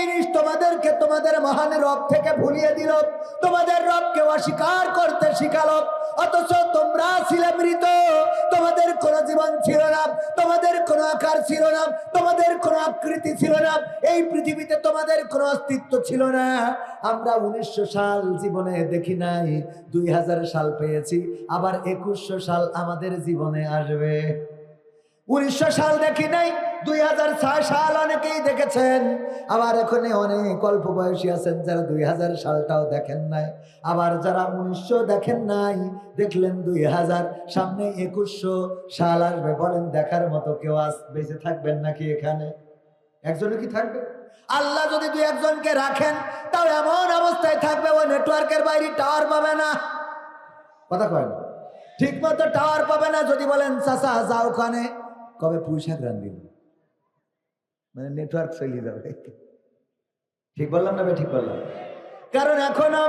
জিনিস তোমাদেরকে তোমাদের মহান রব থেকে ভুলিয়ে দিল, তোমাদের রবকে অস্বীকার করতে শিখালো। অথচ তোমরা ছিলে মৃত, তোমাদের কোনো জীবন ছিল না, তোমাদের কোনো আকার ছিল না, তোমাদের কোনো আকৃতি ছিল না, এই পৃথিবীতে তোমাদের কোনো অস্তিত্ব ছিল না। আমরা 1900 সাল জীবনে দেখি নাই, 2000 সাল পেয়েছি, আবার 2100 সাল আমাদের জীবনে আসবে। 1900 সাল দেখি নাই, 2006 সাল অনেকেই দেখেছেন, আবার এখানে অনেক অল্প বয়সী আছেন যারা 2000 সালটাও দেখেন নাই, আবার যারা 1900 দেখেন নাই দেখলেন 2000, সামনে 2100 সাল আসবে। বলেন দেখার মতো কেউ বেঁচে থাকবেন নাকি? এখানে একজনও কি থাকবে? আল্লাহ যদি 2-1জনকে রাখেন তাও এমন অবস্থায় থাকবে ও নেটওয়ার্কের বাইরে টাওয়ার পাবে না। কথা কয় না, ঠিক মতো টাওয়ার পাবে না। যদি বলেন চাচা যাও ওখানে, কবে পুঁইশাক রান্ধিল, মানে নেটওয়ার্ক চলে যাবে। ঠিক বললাম না? ঠিক বললাম। কারণ এখনো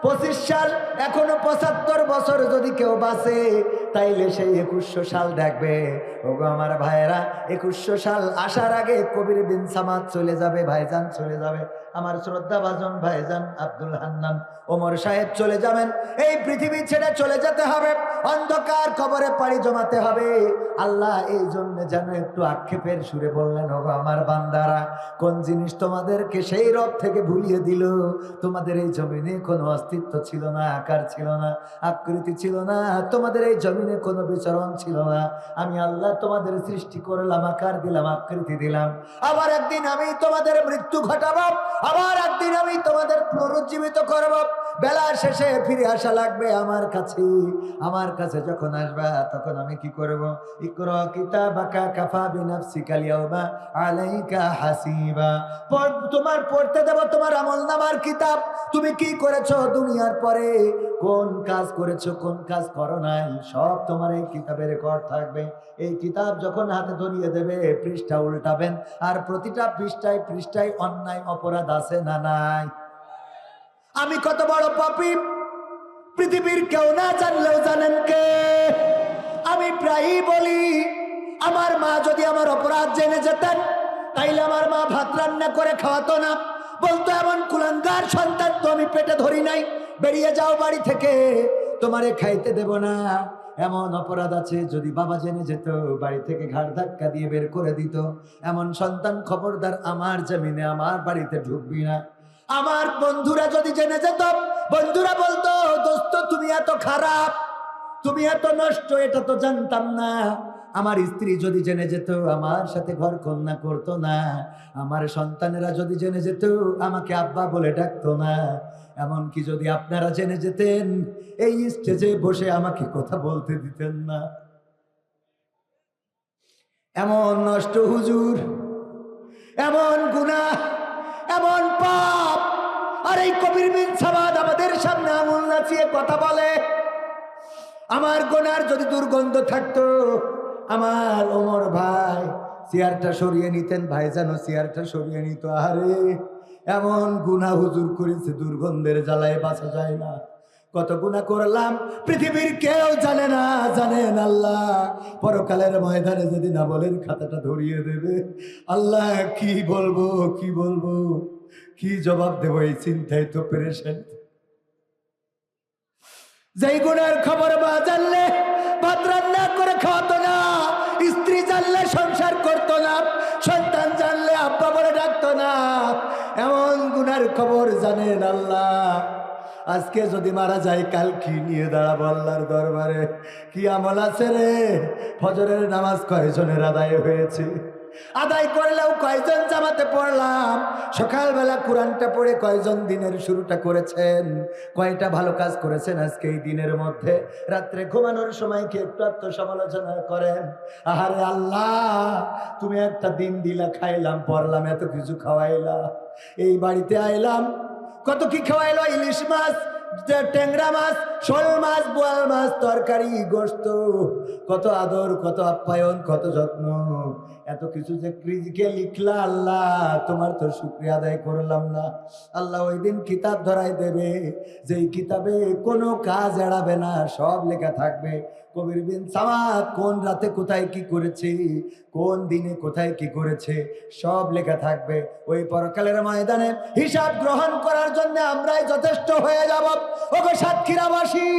25 সাল, এখনো 75 বছর যদি কেউ বাঁচে তাইলে সেই 2100 সাল দেখবে। ওগো আমার ভাইয়েরা, 2100 সাল আসার আগে কবির বিন সামাদ চলে যাবে, ভাইজান চলে যাবে, আমার শ্রদ্ধাভাজন ভাইজান আব্দুল হান্নান ওমর সাহেব চলে যাবেন। এই পৃথিবী ছেড়ে চলে যেতে হবে, অন্ধকার কবরে পাড়ি জমাতে হবে। আল্লাহ এই জন্য যেন একটু আক্ষেপের সুরে বললেন, ওগো আমার বান্দারা, কোন জিনিস তোমাদেরকে সেই রব থেকে ভুলিয়ে দিল? তোমাদের এই জমিনে কোনো অস্তিত্ব ছিল না, আকার ছিল না, আকৃতি ছিল না, তোমাদের এই জমিনে কোনো বিচরণ ছিল না। আমি আল্লাহ তোমাদের সৃষ্টি করলাম, আকার দিলাম, আকৃতি দিলাম, আবার একদিন আমি তোমাদের মৃত্যু ঘটাবো, আবার একদিন আমি তোমাদের পুনরুজ্জীবিত করব। বেলা শেষে ফিরে আসা লাগবে আমার কাছে। আমার কাছে যখন আসবা তখন আমি কি করব? ইকরা কিতাবাকা কাফা বিনাফসিকাল ইয়াউমা আলাইকা হাসিবা। তোমার পড়তে দেব তোমার আমলনামার কিতাব, তুমি কি করেছো দুনিয়ার পরে, কোন কাজ করেছো, কোন কাজ করো নাই, সব তোমার এই কিতাবে রেকর্ড থাকবে। এই কিতাব যখন হাতে ধরিয়ে দেবে, পৃষ্ঠা উল্টাবেন, আর প্রতিটা পৃষ্ঠায় পৃষ্ঠায় অন্যায় অপরাধ আছে না নাই? আমি কত বড় পাপী পৃথিবীর কেউ না জানলেও জানেন কে? আমি প্রায়ই বলি, আমার মা যদি আমার অপরাধ জেনে যেতেন তাইলে আমার মা ভাত রান্না করে খাওয়াতো না, বলতো এমন কুলাঙ্গার সন্তান তো আমি পেটে ধরি নাই, বেরিয়ে যাও বাড়ি থেকে, তোমারে খাইতে দেব না। এমন অপরাধ আছে, যদি বাবা জেনে যেত বাড়ি থেকে ঘাড় ধাক্কা দিয়ে বের করে দিত। এমন সন্তান খবরদার আমার জমিনে, আমার বাড়িতে ঢুকবি না। আমার বন্ধুরা যদি জেনে যেত, বন্ধুরা বলতো, দোস্ত তুমি এত খারাপ, তুমি এত নষ্ট, এটা তো জানতাম না। আমার স্ত্রী যদি জেনে যেত আমার সাথে ঘর কন্যা করতো না। আমার সন্তানেরা যদি জেনে যেত আমাকে আব্বা বলে ডাকতো না। এমনকি যদি আপনারা জেনে যেতেন এই স্টেজে বসে আমাকে কথা বলতে দিতেন না। এমন নষ্ট হুজুর, এমন গুনাহ, এমন পাপ। আর এই কবির বিন সামাদ আমাদের সামনে আঙুল নাচিয়ে কথা বলে। আমার গোনার যদি দুর্গন্ধ থাকতো, আমার ওমর ভাই চেয়ারটা সরিয়ে নিতেন, ভাইজানও চেয়ারটা সরিয়ে নিত। আরে এমন গুনাহ হুজুর করেছে, দুর্গন্ধের জ্বালায় বাঁচা যায় না। কত গুনাহ করলাম পৃথিবীর কেউ জানে না, জানেন আল্লাহ। পরকালের ময়দানে যেদিন আমলের খাতাটা ধরিয়ে দেবে, আল্লাহ কি বলবো, কি বলবো, কি জবাব দেবো, এই চিন্তায় তো পেরেছেন। যেই গুণের খবর মা জানলে ভাত রান্না করে খাওয়াতো না, স্ত্রী জানলে সংসার করতো না, সন্তান জানলে আব্বা বলে ডাকতো না, এমন গুনার খবর জানেন আল্লাহ। আজকে যদি মারা যায় কাল কি নিয়ে দাঁড়াবো আল্লাহর দরবারে? কি আমল আছে রে? ফজরের নামাজ কয়জনের আদায় হয়েছে? আদায় করলেও কয়জন জামাতে পড়লাম? সকালবেলা কোরআনটা পড়ে কয়জন দিনের শুরুটা করেছেন? কয়টা ভালো কাজ করেছেন আজকে এই দিনের মধ্যে? রাত্রে ঘুমানোর সময় কি একটু আত্মসমালোচনা করেন? আহারে আল্লাহ, তুমি একটা দিন দিলা, খাইলাম, পড়লাম, এত কিছু খাওয়াইলা, এই বাড়িতে আইলাম, কত কি খাওয়াইলো, ইলিশ মাছ, ট্যাংরা মাছ, শোল মাছ, বোয়াল মাছ, তরকারি, গোশত, কত আদর, কত আপ্যায়ন, কত যত্ন। এত কিছু যে রিজিকে লিখলা আল্লাহ, তোমার তো শুকরিয়া আদায় করলাম না। আল্লাহ ওই দিন কিতাব ধরাই দেবে, যেই কিতাবে কোনো কাজ এড়াবে না, সব লেখা থাকবে। কবির বিন সামাদ কোন রাতে কোথায় কি করেছে, কোন দিনে কোথায় কি করেছে, সব লেখা থাকবে। ওই পরকালের ময়দানে হিসাব গ্রহণ করার জন্য আমরাই যথেষ্ট হয়ে যাব। ওগো সাতক্ষীরাবাসী,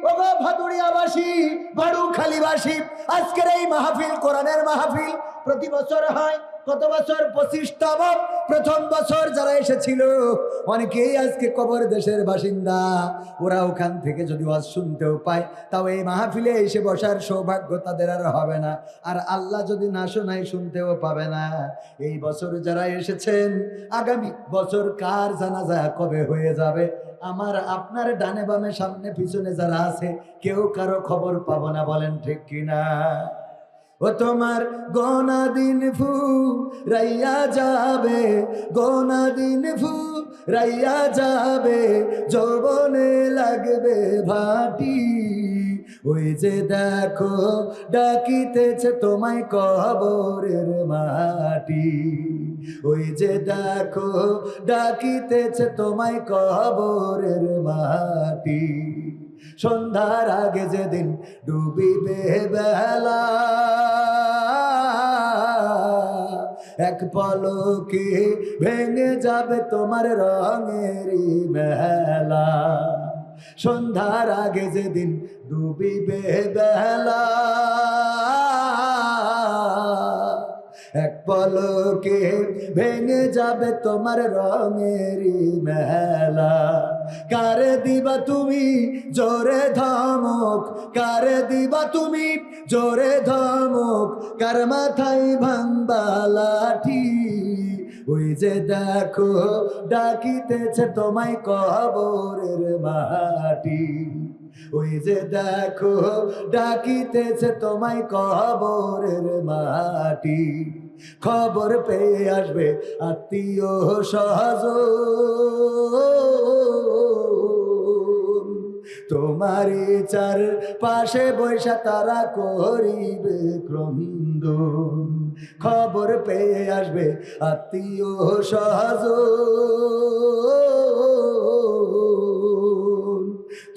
ওগো ভাদুড়িয়াবাসী, বাড়ুখালীবাসী, আজকের এই মাহফিল, কোরআনের মাহফিল প্রতি বছর হয়। কত বছর? 25তম। প্রথম বছর যারা এসেছিল অনেকেই আজকে কবর দেশের বাসিন্দা। ওরা ওখান থেকে যদি ওয়াজ শুনতেও পায়, তাও এই মাহফিলে এসে বসার সৌভাগ্য তাদের আর হবে না। আর আল্লাহ যদি না শোনায়, শুনতেও পাবে না। এই বছর যারা এসেছেন, আগামী বছর কার জানাজা কবে হয়ে যাবে, আমার আপনার ডানে বামে সামনে পিছনে যারা আছে, কেউ কারো খবর পাবো না। বলেন ঠিক কিনা? ও তোমার গোনা দিন ফু রাইয়া যাবে, গোনা দিন ফু রাইয়া যাবে, যৌবনে লাগবে ভাটি। ওই যে দেখো ডাকিতেছে তোমায় কবরের মাটি, ওই যে দেখো ডাকিতেছে তোমায় কবরের মাটি। সন্ধ্যার আগে যেদিন ডুবিবে বেলা, এক পলকে ভেঙে যাবে তোমার রঙেরই মেলা। সন্ধ্যার আগে যেদিন ডুবিবে বেলা, এক পলকে ভেঙে যাবে তোমার রঙেরই মেলা। কারে দিবা তুমি জোরে ধমক, কারে দিবা তুমি জোরে ধমক, কার মাথায় ভাঙবা লাঠি। ওই যে দেখো ডাকিতেছে তোমায় কবরের মাটি, ওই যে দেখো ডাকিতেছে তোমায় কবরের মাটি। খবর পেয়ে আসবে আত্মীয় স্বজন, তোমারই চার পাশে বৈশা তারা করিবে ক্রন্দন। খবর পেয়ে আসবে আত্মীয় স্বজন,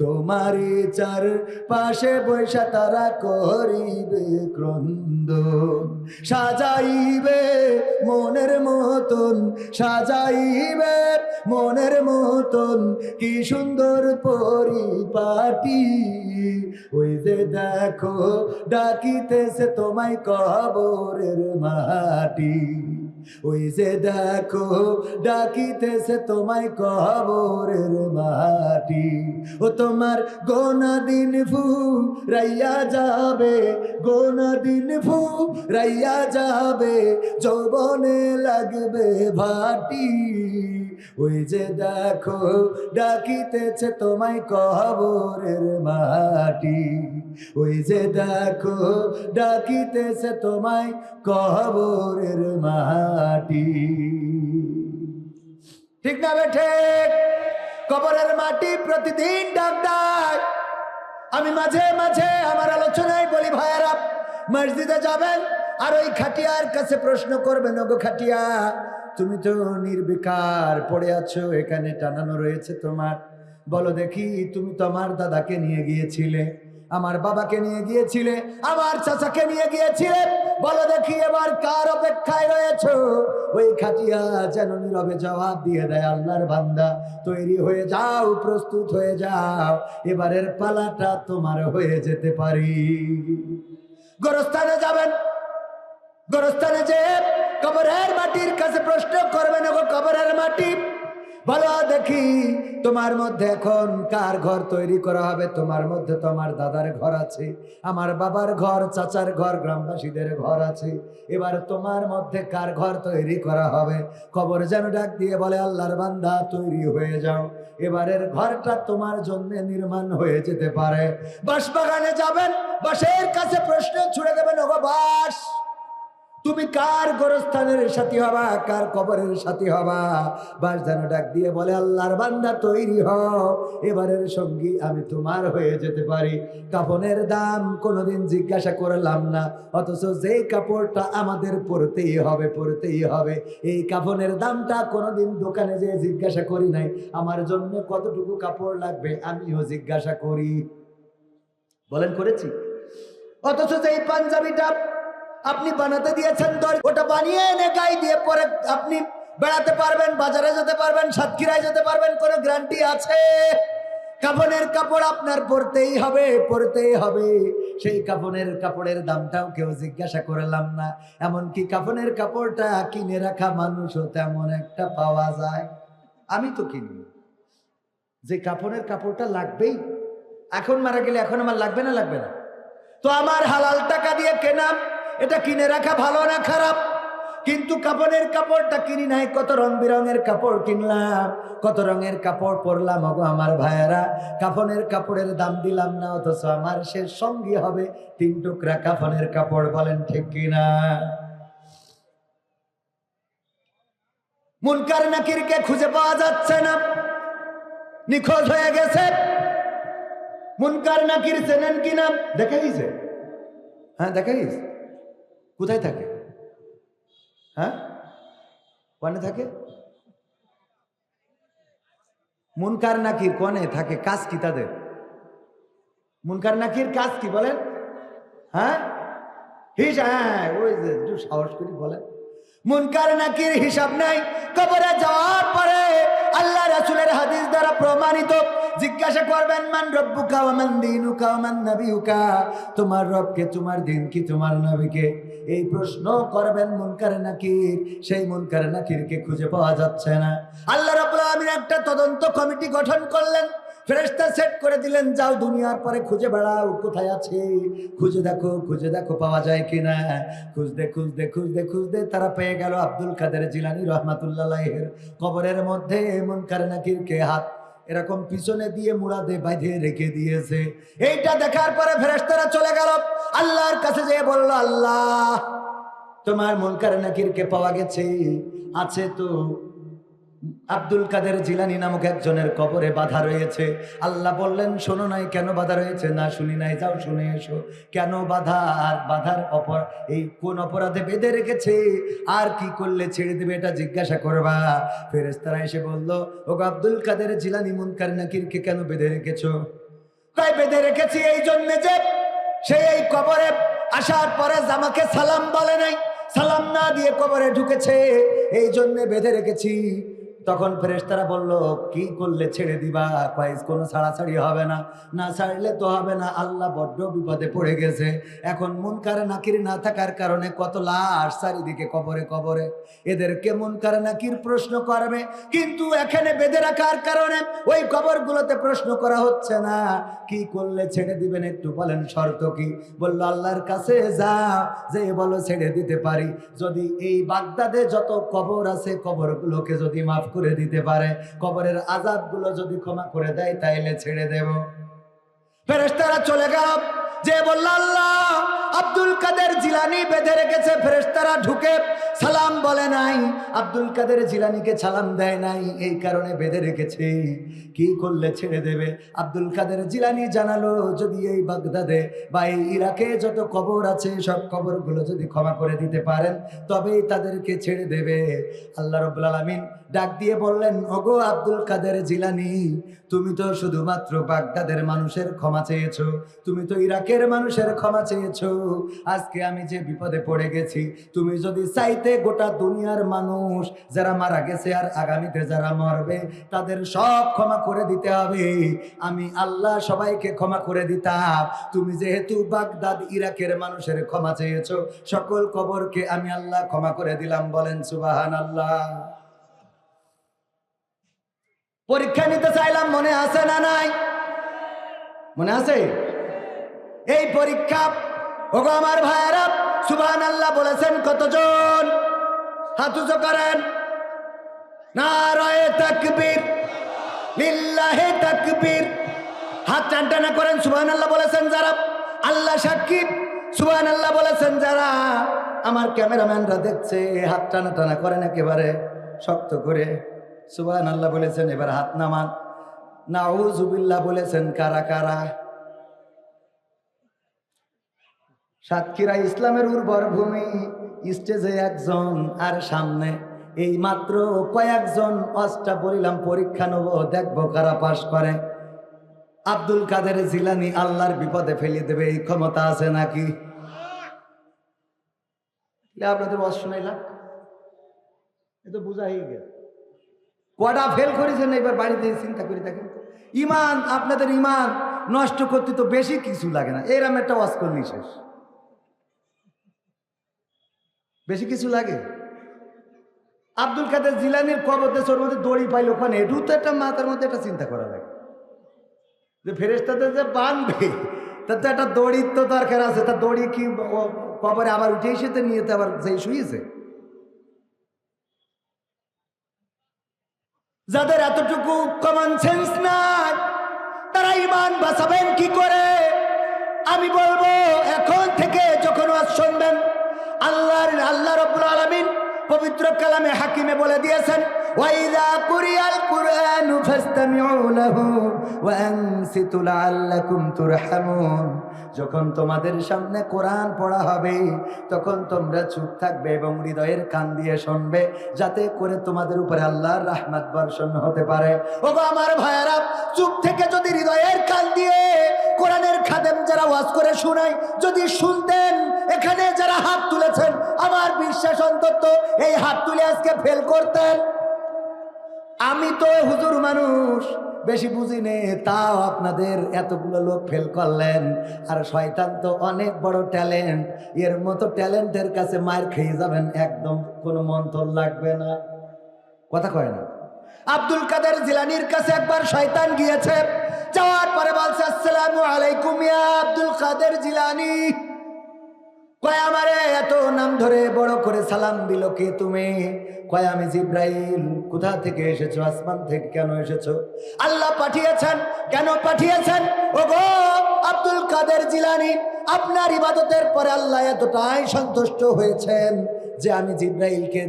তোমারই চার পাশে বৈশা তারা করিবে ক্রন্দন। সাজাইবে মনের মতন, সাজাইবে মনের মতন, কি সুন্দর পরিপাটি। ওই যে দেখো ডাকিতেছে তোমায় কবরের মাটি, ওই যে দেখো ডাকিতেছে তোমায় কবরের মাটি। ও তোমার গোনা দিন ফু রাইয়া যাবে, গোনা দিন ফু রাইয়া যাবে, যৌবনে লাগবে ভাটি। ওই যে দেখো ডাকিতেছে তোমায় কবরের মাটি, ওই যে দেখো ডাকিতেছে তোমায় কবরের মাটি। ঠিক না বেঠে? কবরের মাটি প্রতিদিন ডাক দেয়। আমি মাঝে মাঝে আমার আলোচনায় বলি, ভাইয়ারা মসজিদে যাবেন আর ওই খাটিয়ার কাছে প্রশ্ন করবেন, ওগো খাটিয়া, তুমি তো নির্বিকার পড়ে আছো, এখানে টানানো রয়েছে তোমার, বলো দেখি তুমি তো আমার দাদাকে নিয়ে গিয়েছিলে, আমার বাবাকে নিয়ে গিয়েছিলে, আমার চাচাকে নিয়ে গিয়েছিলে, বলো দেখি এবার কার অপেক্ষায় রয়েছো? ওই খাটিয়া যেন নীরবে জবাব দিয়ে দেয়, আল্লাহর বান্দা তৈরি হয়ে যাও, প্রস্তুত হয়ে যাও, এবারের পালাটা তোমার হয়ে যেতে পারি। গোরস্থানে যাবেন, গোরস্থানে যে কবরের মাটির কাছে প্রশ্ন করবেন, ওগো কবরের মাটি, বলো দেখি তোমার মধ্যে এখন কার ঘর তৈরি করা হবে? তোমার মধ্যে তো আমার দাদার ঘর আছে, আমার বাবার ঘর, চাচার ঘর, গ্রামবাসীদের ঘর আছে, এবার তোমার মধ্যে কার ঘর তৈরি করা হবে? কবর যেন ডাক দিয়ে বলে, আল্লাহর বান্দা তৈরি হয়ে যাও, এবারের ঘরটা তোমার জন্য নির্মাণ হয়ে যেতে পারে। বাঁশবাগানে যাবেন, বাঁশের কাছে প্রশ্ন ছুড়ে দেবেন, ওগো বাঁশ, তুমি কার গোরস্থানের সাথী হবা, কার কবরের সাথী হবা। বাস যেন ডাক দিয়ে বলে, আল্লাহর বান্দা তৈরি হও, এবারের সঙ্গী আমি তোমার হয়ে যেতে পারি। কাফনের দাম কোনোদিন জিজ্ঞাসা করলাম না, অথচ যেই কাপড়টা আমাদের পরতেই হবে, পরতেই হবে, এই কাফনের দামটা কোনোদিন দোকানে যেয়ে জিজ্ঞাসা করি নাই। আমার জন্য কতটুকু কাপড় লাগবে আমিও জিজ্ঞাসা করি, বলেন করেছি? অথচ যেই পাঞ্জাবিটা আপনি বানাতে দিয়েছেন, ওটা বানিয়ে এনে গায়ে দিয়ে পরে আপনি বেড়াতে পারবেন, বাজারে যেতে পারবেন, সাতক্ষীরায় যেতে পারবেন, কোনো গ্যারান্টি আছে? কাফনের কাপড় আপনার পরতেই হবে, পরতেই হবে। সেই কাফনের কাপড়ের দামটাও কেউ জিজ্ঞাসা করলাম না। এমনকি কাফনের কাপড়টা কিনে রাখা মানুষও তেমন একটা পাওয়া যায়। আমি তো কিনি, যে কাফনের কাপড়টা লাগবেই, এখন মারা গেলে এখন আমার লাগবে না, লাগবে না তো আমার হালাল টাকা দিয়ে কেনা, এটা কিনে রাখা ভালো না খারাপ? কিন্তু কাফনের কাপড়টা কিনি নাই, কত রং বেরঙের কাপড় কিনলাম, কত রঙের কাপড় পরলাম। ওগো আমার ভাইয়েরা, কাফনের কাপড়ের দাম দিলাম না, অথচ আমার শেষ সঙ্গী হবে 3 টুকরা কাফনের কাপড়। বলেন ঠিক কিনা? মুনকার নাকিরকে খুঁজে পাওয়া যাচ্ছে না, নিখোঁজ হয়ে গেছে। মুনকার নাকির চেনেন কিনা? দেখা গেছে? হ্যাঁ দেখা গেছে। কোথায় থাকে? হ্যাঁ কোনে থাকে? মুনকার নাকির কোনে থাকে? কাজ কি তাদের? মুনকার নাকির কাজ কি বলেন? হ্যাঁ হ্যাঁ ওই যে একটু সাহস করি বলেন। মুনকার নাকির হিসাব নাই। কবরে যাওয়ার পরে আল্লাহ রাসূলের হাদিস দ্বারা প্রমাণিত, জিজ্ঞাসা করবেন, মান রব্বুকা ওয়া মান দীনুকা ওয়া মান নবিয়ুকা, তোমার রবকে, তোমার দিন কি, তোমার নবীকে, এই প্রশ্ন করবেন মুনকার নাকির। সেই মুনকার নাকিরকে খুঁজে পাওয়া যাচ্ছে না। আল্লাহ রাব্বুল আলামিন একটা তদন্ত কমিটি গঠন করলেন, ফেরেশতা সেট করে দিলেন, যাও দুনিয়ার পরে খুঁজে বেড়াও, কোথায় আছে খুঁজে দেখো, খুঁজে দেখো পাওয়া যায় কিনা। খুঁজতে খুঁজতে খুঁজতে খুঁজতে তারা পেয়ে গেল আব্দুল কাদের জিলানী রাহমাতুল্লাহ আলাইহির কবরের মধ্যে মুনকার নাকিরকে হাত এরকম পিছনে দিয়ে মুড়াদে বাঁধে রেখে দিয়েছে। এইটা দেখার পরে ফেরেশতারা চলে গেল আল্লাহর কাছে, যেয়ে বলল, আল্লাহ তোমার মুনকার নাকিরকে পাওয়া গেছে, আছে তো আব্দুল কাদের জিলানী নামক একজনের কবরে বাধা রয়েছে। আল্লাহ বললেন, শোনো নাই কেন বাধা রয়েছে? না শুনি নাই, যাও শুনে এসো কেন বাধা, আর বাধার এই কোন অপরাধে বেঁধে রেখেছে, আর কি করলে ছেড়ে দেবে এটা জিজ্ঞাসা করবা। ফেরেশতারা এসে বলল, ওগো আব্দুল কাদের জিলানী মুনকার নাকিরকে কেন বেঁধে রেখেছো? তাই বেঁধে রেখেছি এই জন্য যে সে এই কবরে আসার পরে আমাকে সালাম বলে নাই, সালাম না দিয়ে কবরে ঢুকেছে, এই জন্য বেঁধে রেখেছি। তখন ফেরেশতারা বলল, কি করলে ছেড়ে দিবা? কোনো ছাড়াছাড়ি হবে না, না ছাড়লে তো হবে না, আল্লাহ বড্ড বিপদে পড়ে গেছে। এখন মুনকার নাকির না থাকার কারণে কত লাশ চারিদিকে কবরে কবরে, এদেরকে মুনকার নাকির প্রশ্ন করবে, কিন্তু এখানে বেঁধে রাখার কারণে ওই কবরগুলোতে প্রশ্ন করা হচ্ছে না। কি করলে ছেড়ে দিবেন একটু বলেন, শর্ত কি? বলল, আল্লাহর কাছে যাও, যে বলো ছেড়ে দিতে পারি, যদি এই বাগদাদে যত কবর আছে কবরগুলোকে যদি মাফ করে দিতে পারে, কবরের আযাবগুলো যদি ক্ষমা করে দেয়, তাইলে ছেড়ে দেব। ফেরেশতারা চলে গেল, যে বলল, আল্লাহ আব্দুল কাদের জিলানী বেঁধে রেখেছে। ফেরেশতারা ঢুকে সালাম বলে নাই, আব্দুল কাদের জিলানীকে সালাম দেয় নাই, এই কারণে বেঁধে রেখেছে। কি করলে ছেড়ে দেবে? আব্দুল কাদের জিলানী জানালো, যদি এই বাগদাদে বা এই ইরাকে যত কবর আছে সব কবরগুলো যদি ক্ষমা করে দিতে পারেন, তবেই তাদেরকে ছেড়ে দেবে। আল্লাহ রাব্বুল আলামিন ডাক দিয়ে বললেন, ওগো আব্দুল কাদের জিলানী, তুমি তো শুধুমাত্র বাগদাদের মানুষের ক্ষমা চেয়েছো, তুমি তো ইরাকের মানুষের ক্ষমা চেয়েছো। আজকে আমি যে বিপদে পড়ে গেছি, তুমি যদি চাইতে গোটা দুনিয়ার মানুষ যারা মারা গেছে আর আগামীতে যারা মরবে তাদের সব ক্ষমা করে দিতে হবে, আমি আল্লাহ সবাইকে ক্ষমা করে দিতাম। তুমি যেহেতু বাগদাদ ইরাকের মানুষের ক্ষমা চেয়েছো, সকল কবরকে আমি আল্লাহ ক্ষমা করে দিলাম। বলেন সুবহানাল্লাহ। পরীক্ষা নিতে চাইলাম, মনে আছে না নাই? মনে আছে? এই পরীক্ষা, ওগো আমার ভাইয়েরা, সুবহানাল্লাহ বলেছেন কতজন? হাত উঁচু করেন। নারায়ে তাকবীর, লিল্লাহি তাকবীর। হাত টানটানা করেন। সুবহানাল্লাহ বলেছেন যারা, আল্লাহ সাক্ষী সুবহানাল্লাহ বলেছেন। যারা আমার ক্যামেরাম্যানরা দেখছে হাত টানা টানা করেন একেবারে শক্ত করে। সুবহানাল্লাহ বলেছেন। এবার হাত নামান। নাউযুবিল্লাহ বলেছেন কারা কারা? সাতক্ষীরা ইসলামের উর্বর ভূমি, স্টেজে একজন আর সামনে এই মাত্র কয়েকজন। অষ্টা বলিলাম পরীক্ষা নেব, দেখবো কারা পাশ করে। আব্দুল কাদের জিলানী আল্লাহর বিপদে ফেলে দেবে এই ক্ষমতা আছে নাকি? আপনাদের ওয়াজ শুনাইলাম, এ তো বুঝাই গেল। কটা ফেল করেছেন এবার বাড়িতে চিন্তা করে দেখেন। ইমান, আপনাদের ইমান নষ্ট করতে তো বেশি কিছু লাগে না, এরম একটা ওয়াজ করলেই শেষ। বেশি কিছু লাগে? আব্দুল কাদের জিলানীর কবরতে ওর মধ্যে দড়ি পাইল ওখানে, এটু তো একটা মাথার মধ্যে একটা চিন্তা করা লাগে যে ফেরেশতাদের যে বাঁধবে তার তো একটা দড়ির তো দরকার আছে। তা দড়ি কি কবরে আবার উঠে এসে নিয়ে তো আবার যেই শুয়েছে? যাদের এতটুকু কমন সেন্স নাই তারা ইমান বাঁচাবেন কি করে? আমি বলবো এখন থেকে যখন ওয়াজ শুনবেন, আল্লাহ রাব্বুল আলামিন পবিত্র কালামে হাকিমে বলে দিয়েছেন, ওয়াইযা কুরিয়াল কুরআনু ফাসতামিউ লাহু ওয়া আনসিতু লাআল্লাকুম তুরহামুন। যখন তোমাদের সামনে কোরআন পড়া হবে তখন তোমরা চুপ থাকবে এবং হৃদয়ের কান দিয়ে শুনবে, যাতে করে তোমাদের উপরে আল্লাহর রাহমাত বর্ষণ হতে পারে। ওগো আমার ভাইয়েরা, চুপ থেকে যদি হৃদয়ের কান দিয়ে কোরআনের খাদেম যারা ওয়াজ করে শোনায় যদি শুনতেন, এখানে যারা হাত তুলেছেন আমার বিশ্বাস অন্তত এই হাত তুলে আজকে ফেল করতেন। আমি তো হুজুর মানুষ, বেশি বুঝি নে, তাও আপনাদের এতগুলো লোক ফেল করলেন। আর শয়তান তো অনেক বড় ট্যালেন্ট, এর মতো ট্যালেন্টের কাছে মার খেয়ে যাবেন, একদম কোনো মন্থর লাগবে না। কথা কয় না? আব্দুল কাদের জিলানীর কাছে একবার শয়তান গিয়েছে, যাওয়ার পরে বলছে, আসসালামু আলাইকুম ইয়া আব্দুল কাদের জিলানী। কয় আমারে এত নাম ধরে বড় করে সালাম দিল কে তুমি? কয় আমি জিব্রাইল। কোথা থেকে এসেছো? আসমান থেকে। কেন এসেছো? আল্লাহ পাঠিয়েছেন। কেন পাঠিয়েছেন? ওগো আব্দুল কাদের জিলানী, আপনার ইবাদতের পরে আল্লাহ এতটাই সন্তুষ্ট হয়েছেন যে আমি জিব্রাইলকে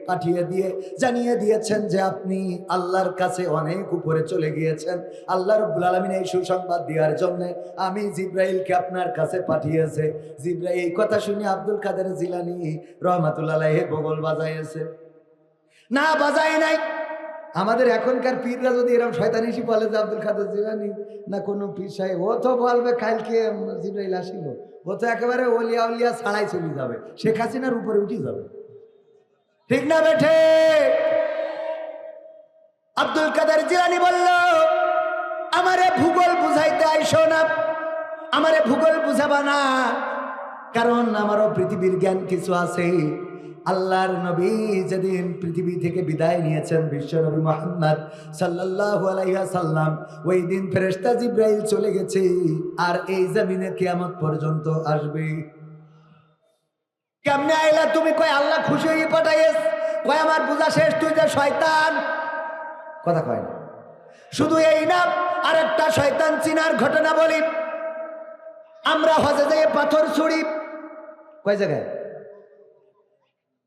পাঠিয়ে দিয়ে জানিয়ে দিয়েছেন যে আপনি আল্লাহর কাছে অনেক উপরে চলে গিয়েছেন। আল্লাহ রাব্বুল আলামিন এই সুসংবাদ দেওয়ার জন্য আমি জিব্রাইলকে আপনার কাছে পাঠিয়েছে। জিব্রাইল এই কথা শুনে আব্দুল কাদের জিলানী রহমাতুল্লাহ আলাইহি বগল বাজাইছে। না, বাজায় নাই। আমাদের এখনকার পীররা যদি এরকম শয়তানিসি বলে যে আব্দুল কাদের জিলানী না কোনো পীর সাহেব, ও তো বলবে কালকে জিব্রাইল আসিল, ও তো একেবারে ওলিয়া উলিয়া ছাড়াই চলে যাবে, শেখ হাসিনার উপরে উঠে যাবে। ঠিক না বেঠে? আব্দুল কাদের জিলানী বলল, আমারে ভূগোল বুঝাইতে আইসো না, আমারে ভূগোল বুঝাবা না, কারণ আমারও পৃথিবীর জ্ঞান কিছু আছে। আল্লাহর নবী যেদিন পৃথিবী থেকে বিদায় নিয়েছেন, বিশ্ব নবী মুহাম্মদ সাল্লাল্লাহু আলাইহি ওয়াসাল্লাম, ওই দিন ফেরেশতা জিব্রাইল চলে গেছে আর এই জমিনে কিয়ামত পর্যন্ত আসবে। কেমনে আইলা তুমি? কয় আল্লাহ খুশি হয়ে পাঠাইস। কয় আমার বুঝা শেষ, তুই যে শয়তান। কথা কয় না। শুধু এই না, আরেকটা শয়তান চিনার ঘটনা বলি। আমরা হজে যেয়ে পাথর ছুড়ি, কয় জায়গায়?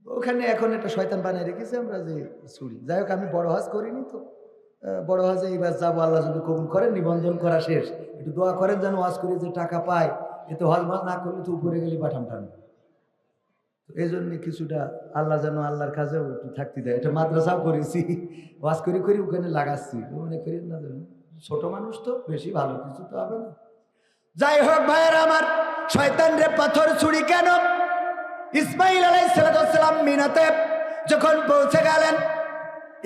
ওখানে এখন একটা শয়তান বানিয়ে রেখেছে আমরা যে ছুড়ি। যাই হোক, আমি বড় হজ করিনি তো, বড় হজে এইবার যাবো, আল্লাহ যদি কবুল করেন। নিবন্ধন করা শেষ, একটু দোয়া করেন যেন হজ করে যে টাকা পায়। এতে হজ মজ না করলে তো উপরে গেলে পাঠাম টান। এই জন্য কিছুটা আল্লাহ যেন আল্লাহর কাছেও একটু থাকতে দেয়। এটা মাদ্রাসাও করেছি, ওয়াজ করি করি ওখানে লাগাচ্ছি। মনে করি না, ছোট মানুষ তো, বেশি ভালো কিছু তো হবে না। যাই হোক ভাইয়েরা আমার, শয়তান রে পাথর ছুরি কেন? ইসমাইল আলাইহিস সালাম মিনাতে যখন পৌঁছে গেলেন,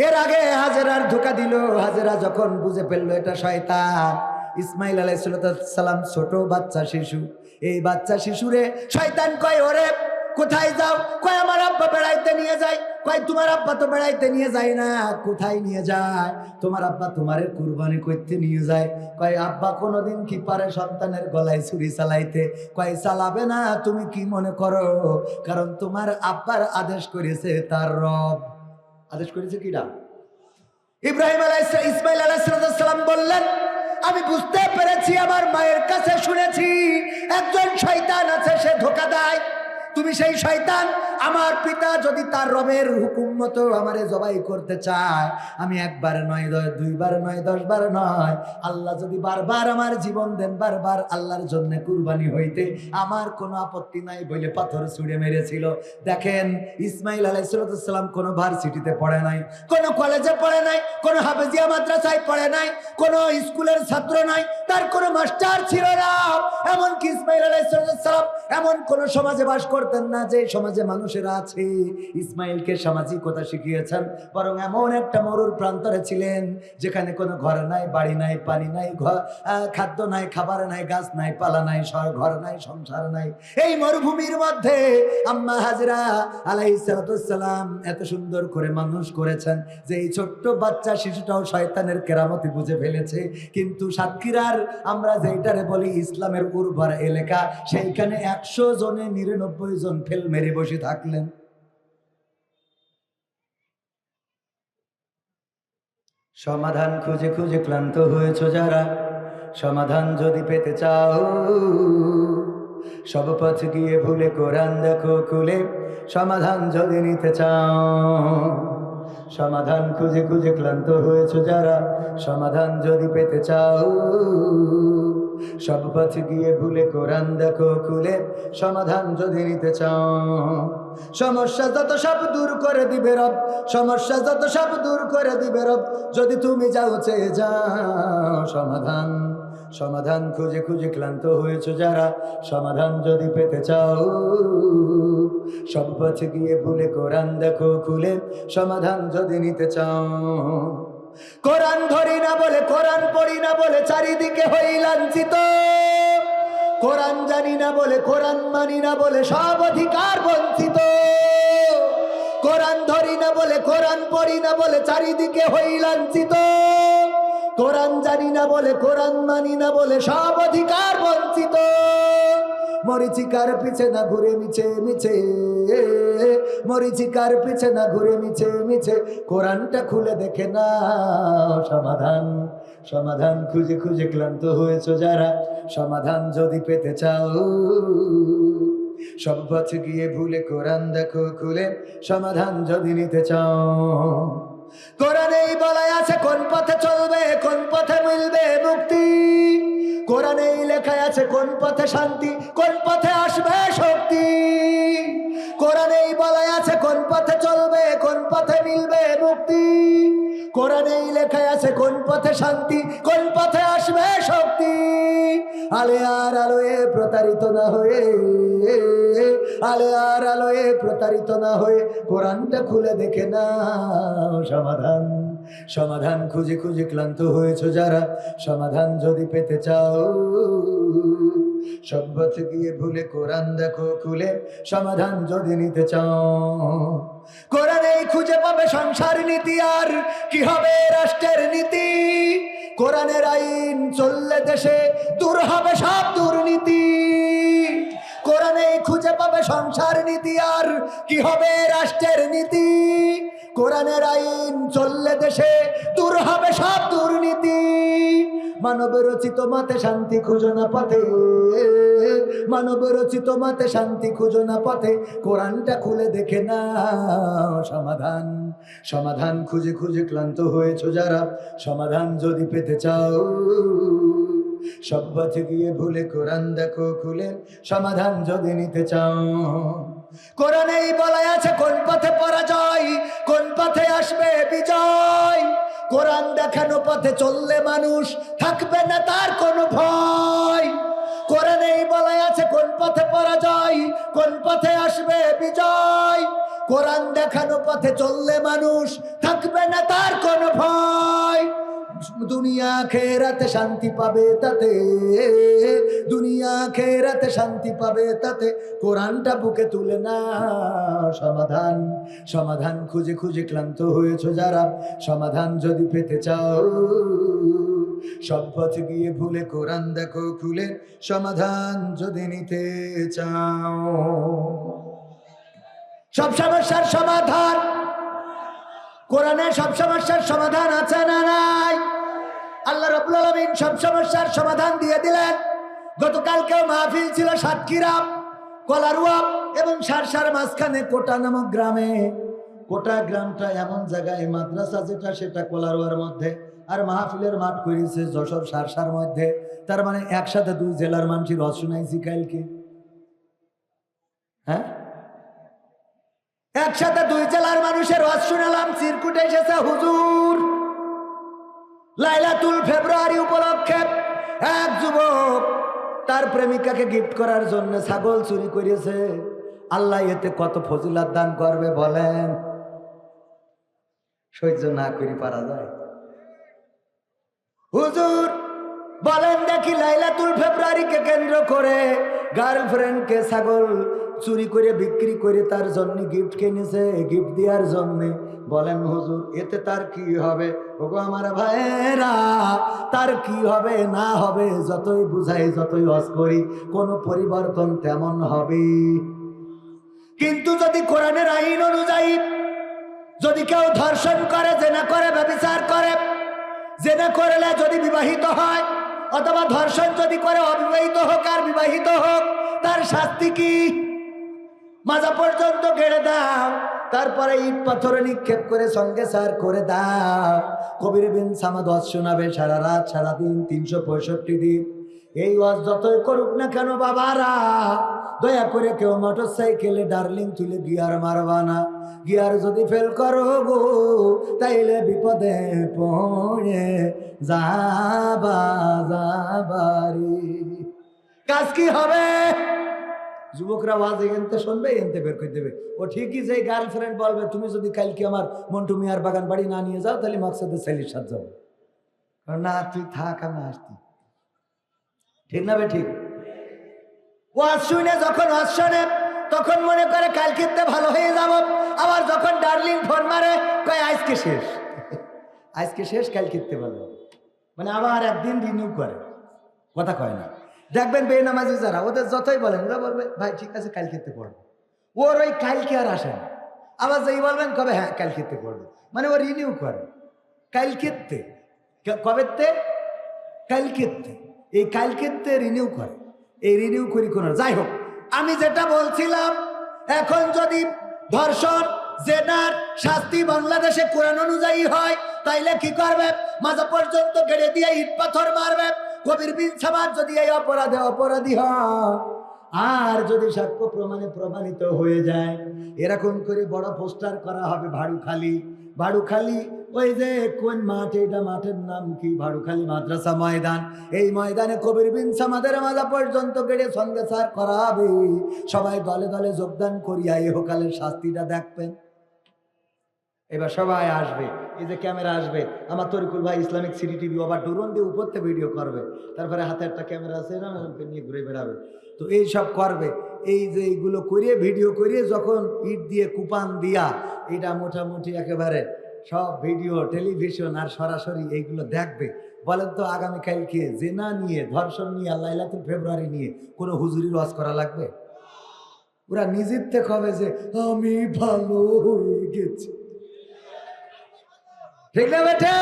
এর আগে হাজেরার ধোঁকা দিল। হাজেরা যখন বুঝে ফেললো এটা শয়তান, ইসমাইল আলাইহিস সালাম ছোট বাচ্চা শিশু, এই বাচ্চা শিশুরে শয়তান কয়, ওরে কোথায় যাও? কয় আমার আব্বা বেড়াইতে নিয়ে যায়। কয় তোমার আব্বা তো বেড়াইতে নিয়ে যায় না। কোথায় নিয়ে যায়? তোমার আব্বা তোমারে কুরবানি করতে নিয়ে যায়। কয় আব্বা কোনোদিন কি পারে সন্তানের গলায় ছুরি চালাইতে? কয় চালাবে না। তুমি কি মনে করো? কারণ তোমার আব্বার আদেশ করেছে তার রব। আদেশ করেছে কিনা? ইব্রাহিম আলাইহিস ইসমাইল আলাইহিস সালাম বললেন, আমি বুঝতে পেরেছি, আমার মায়ের কাছে শুনেছি একজন শয়তান আছে, সে ধোঁকা দেয়। তুমি সেই শয়তান। আমার পিতা যদি তার রবের হুকুম মতো আমারে জবাই করতে চায়, আমি একবার নয়, দুইবার নয়, 10 বার নয়, আল্লাহ যদি বারবার আমার জীবন দেন, বারবার আল্লাহর জন্য কুরবানি হইতে আমার কোনো আপত্তি নাই বলে পাথর ছুঁড়ে মেরেছিল। দেখেন, ইসমাইল আলাইহিস সালাম কোনো ভার্সিটিতে পড়ে নাই, কোনো কলেজে পড়ে নাই, কোনো হাফেজিয়া মাদ্রাসায় পড়ে নাই, কোনো স্কুলের ছাত্র নাই, তার কোনো মাস্টার ছিল না। এমনকি ইসমাইল আলাইহিস সালাম এমন কোন সমাজে বাস করতেন না যে সমাজে মানুষেরা আছে। ইসমাইলকে সামাজিকতা শিখিয়েছেন, বরং এমন একটা মরুর প্রান্তরে ছিলেন যেখানে কোনো ঘর নাই, বাড়ি নাই, পানি নাই, খাদ্য নাই, খাবার নাই, গাছ নাই, পালা নাই, ঘর নাই, সংসার নাই। এই মরুভূমির মধ্যে আম্মা হাজরা আলাইহিস সালাম এত সুন্দর করে মানুষ করেছেন যে এই ছোট্ট বাচ্চা শিশুটাও শয়তানের কেরামতি বুঝে ফেলেছে। কিন্তু সাতক্ষীরার আমরা যেটারে বলি ইসলামের উর্বর এলাকা, সেইখানে 100 জনে 99 জন ফেল মেরে বসে থাকলেন। সমাধান খুঁজে খুঁজে ক্লান্ত হয়েছ যারা, সমাধান যদি পেতে চাও, সব পথ গিয়ে ভুলে কোরআন দেখো খুলে, সমাধান যদি নিতে চাও। সমাধান খুঁজে খুঁজে ক্লান্ত হয়েছ যারা, সমাধান যদি পেতে চাও, সব পথ গিয়ে ভুলে কোরআন দেখো খুলে, সমাধান যদি নিতে চাও। সমস্যা যত সব দূর করে দিবে রব, সমস্যা যত সব দূর করে দিবে রব, যদি তুমি যাও চেয়ে যাও। সমাধান সমাধান খুঁজে খুঁজে ক্লান্ত হয়েছ যারা, সমাধান যদি পেতে চাও, সব পথ গিয়ে ভুলে কোরআন দেখো খুলে, সমাধান যদি নিতে চাও। কোরআন ধরি না বলে, কোরআন পড়ি না বলে চারিদিকে হই লাঞ্ছিত, কোরআন জানি না বলে, কোরআন মানি না বলে সব অধিকার বঞ্চিত। কোরআন ধরি না বলে, কোরআন পড়ি না বলে চারিদিকে হই লাঞ্ছিত, কোরআন জানি না বলে, কোরআন মানি না বলে সব অধিকার বঞ্চিত। মরিচিকার পিছে না ঘুরে মিছে মিছে, মরিচিকার পিছে না ঘুরে মিছে মিছে, কোরআনটা খুলে দেখে না। সমাধান সমাধান খুঁজে খুঁজে ক্লান্ত হয়েছ যারা, সমাধান যদি পেতে চাও, সব পথ গিয়ে ভুলে কোরআন দেখো খুলে, সমাধান যদি নিতে চাও। কোরআনেই বলাই আছে কোন পথে চলবে, কোন পথে মিলবে মুক্তি, কোরআনেই লেখা আছে কোন পথে শান্তি, কোন পথে আসবে শক্তি। কোরআনেই বলাই আছে কোন পথে চলবে, কোন পথে মিলবে মুক্তি, কোরআনেই লেখা আছে কোন পথে শান্তি, কোন পথে আসবে শক্তি। আলে আর আলোয় প্রতারিত না হয়ে, আলে আর আলোয় প্রতারিত না হয়ে, কোরআনটা খুলে দেখে না। সমাধান সমাধান খুঁজে খুঁজে ক্লান্ত হয়েছ যারা, সমাধান যদি পেতে চাও, সব পথ গিয়ে ভুলে কোরআন দেখো খুলে, সমাধান যদি নিতে চাও। কোরআনেই খুঁজে পাবে সংসার নীতি, আর কি হবে রাষ্ট্রের নীতি। কোরআনের আইন চললে দেশে দূর হবে সব দুর্নীতি। কোরআনেই খুঁজে পাবে সংসার নীতি, আর কি হবে রাষ্ট্রের নীতি। কোরআনের আইন চললে দেশে দূর হবে সব দুর্নীতি। মানব রচিত মাতে শান্তি খুঁজো না পথে, মানব রচিত মাতে শান্তি খুঁজো না পথে, কোরআনটা খুলে দেখে না। সমাধান সমাধান খুঁজে খুঁজে ক্লান্ত হয়েছ যারা, সমাধান যদি পেতে চাও, সব পথে গিয়ে ভুলে কোরআন দেখো খুলে, সমাধান যদি নিতে চাও। কোরআনেই বলা আছে কোন পথে পরাজয়, কোন পথে আসবে বিজয়। কোরআন দেখানো পথে চললে মানুষ থাকবে না তার কোনো ভয়। কোরআনেই বলা আছে কোন পথে পরাজয়, কোন পথে আসবে বিজয়। কোরআন দেখানো পথে চললে মানুষ থাকবে না তার কোনো ভয়। দুনিয়া খেরাতে শান্তি পাবে তাতে, দুনিয়া খেরাতে শান্তি পাবে তাতে, কোরআনটা বুকে তুলে না। সমাধান সমাধান খুঁজে খুঁজে ক্লান্ত হয়েছ যারা, সমাধান যদি পেতে চাও, সব পথ গিয়ে ভুলে কোরআন দেখো খুলে, সমাধান যদি নিতে চাও। সব সমস্যার সমাধান কোরআনে, সব সমস্যার সমাধান আছে না নাই? আল্লাহ রাব্বুল আলামিন সব সমস্যার সমাধান দিয়ে দিলেন। গতকালকেও মাহফিল ছিল সাতক্ষীরা, কলারুয়া এবং সারসার মাঝখানে কোটা নামক গ্রামে। কোটা গ্রামটা এমন জায়গায়, মাদ্রাসা যেটা সেটা কলারুয়ার মধ্যে, আর মাহফিলের মাঠ করেছে যশোর সারসার মধ্যে। তার মানে একসাথে দুই জেলার মানুষের রস শুনাইছি কালকে। হ্যাঁ, একসাথে দুই জেলার মানুষের রস শুনালাম। চিরকুটে এসেছে হুজুর। লাইলাতুল ফেব্রুয়ারি উপলক্ষে এক যুবক তার প্রেমিকাকে গিফট করার জন্য ছাগল চুরি করেছে। আল্লাহ এতে কত ফজিলত দান করবে বলেন? সহ্য না করি পারা যায়? হুজুর বলেন দেখি, লাইলাতুল ফেব্রুয়ারিকে কেন্দ্র করে গার্লফ্রেন্ডকে ছাগল চুরি করে বিক্রি করে তার জন্য গিফট কিনেছে, গিফট দেওয়ার জন্য। বলেন হুজুর এতে তার কি হবে? ওগো আমার ভাইয়েরা, তার কি হবে না হবে যতই বুঝাই, যতই হজ করি, কোনো পরিবর্তন তেমন হবে। কিন্তু যদি কোরআনের আইন অনুযায়ী যদি কেউ ধর্ষণ করে, জেনা করে, ব্যভিচার করে, জেনা করলে যদি বিবাহিত হয়, অথবা ধর্ষণ যদি করে অবিবাহিত হোক আর বিবাহিত হোক, তার শাস্তি কি? মাজা পর্যন্ত গেড়ে দাও, তারপরে ইট পাথরে নিক্ষেপ করে সঙ্গে সার করে দাও। কবির বিন সামাদ ওয়াজ শোনাবে সারা রাত সারাদিন 365 দিন। এই ওয়াজ যতই করুক না কেন বাবারা, দয়া করে কেউ মোটর সাইকেলে ডার্লিং তুলে গিয়ার মারবা না। গিয়ার যদি ফেল করো গো, তাইলে বিপদে পড়ে যাবারি। কাজ কি হবে? যুবকরা ওয়াজ এনতে শুনবে, এনতে বের করে দেবে। ও ঠিকই যে গার্লফ্রেন্ড বলবে তুমি যদি কালকে আমার মন্টু মিয়ার বাগান বাড়ি না নিয়ে যাও, তাহলে মাকসাদের ছেলের সাথে যাবো। না তুই থাক, আমি আসতি। ঠিক না বে ঠিক? ওয়াজ শুনে যখন ওয়াজ শোনে তখন মনে করে কালকেতে ভালো হয়ে যাব। আবার যখন ডার্লিং ফোন মারে কয় আজকে শেষ, আজকে শেষ, কালকেতে ভালো হবে। মানে আবার একদিন রিনিউ করে, কথা কয় না। দেখবেন বেনামাজি যারা, ওদের যতই বলেন ওরা বলবে ভাই ঠিক আছে কালকেতে পড়বে। ওর ওই কালকে আর আসে না। আবার যেই বলবেন কবে হ্যাঁ কালকেতে পড়বে, মানে ও রিনিউ করে। কালকেতে কবেতে? কালকেতে। এই কালকেতে রিনিউ করে, এই রিনিউ করি কোন। যাই হোক, আমি যেটা বলছিলাম, এখন যদি ধর্ষণ জেনার শাস্তি বাংলাদেশে কোরআন অনুযায়ী হয়, তাইলে কি করবে? মাজা পর্যন্ত গেড়ে দিয়ে ইট পাথর মারবে। কবির বিন সামাদ যদি এই অপরাধে অপরাধী হয়, আর যদি সাক্ষ্য প্রমাণে প্রমাণিত হয়ে যায়, এরকম করে বড় পোস্টার করা হবে ভাড়ুখালী। ভাড়ুখালী ওই যে কোন মাঠ, এটা মাঠের নাম কি? ভাড়ুখালী মাদ্রাসা ময়দান। এই ময়দানে কবির বিন সামাদের মাজা পর্যন্ত গেড়ে সঙ্গে সার করা হবে। সবাই দলে দলে যোগদান করিয়া ইহকালের শাস্তিটা দেখবেন। এবার সবাই আসবে, এই যে ক্যামেরা আসবে, আমার তরিকুল ভাই ইসলামিক সিটি টিভি আবার ড্রোন দিয়ে উপরতে ভিডিও করবে, তারপরে হাতে একটা ক্যামেরা আছে না নিয়ে ঘুরে বেড়াবে। তো এই সব করবে, এই যে এইগুলো করিয়ে ভিডিও করিয়ে যখন ইট দিয়ে কুপান দিয়া, এটা মোটামুটি একেবারে সব ভিডিও টেলিভিশন আর সরাসরি এইগুলো দেখবে। বলেন তো আগামীকালকে জেনা নিয়ে, ধর্ষণ নিয়ে, লাইলাতুল ফেব্রুয়ারি নিয়ে কোনো হুজুরি ওয়াজ করা লাগবে? ওরা নিজের থেকে হবে যে আমি ভালো হয়ে গেছি। ঠিক না বেটে?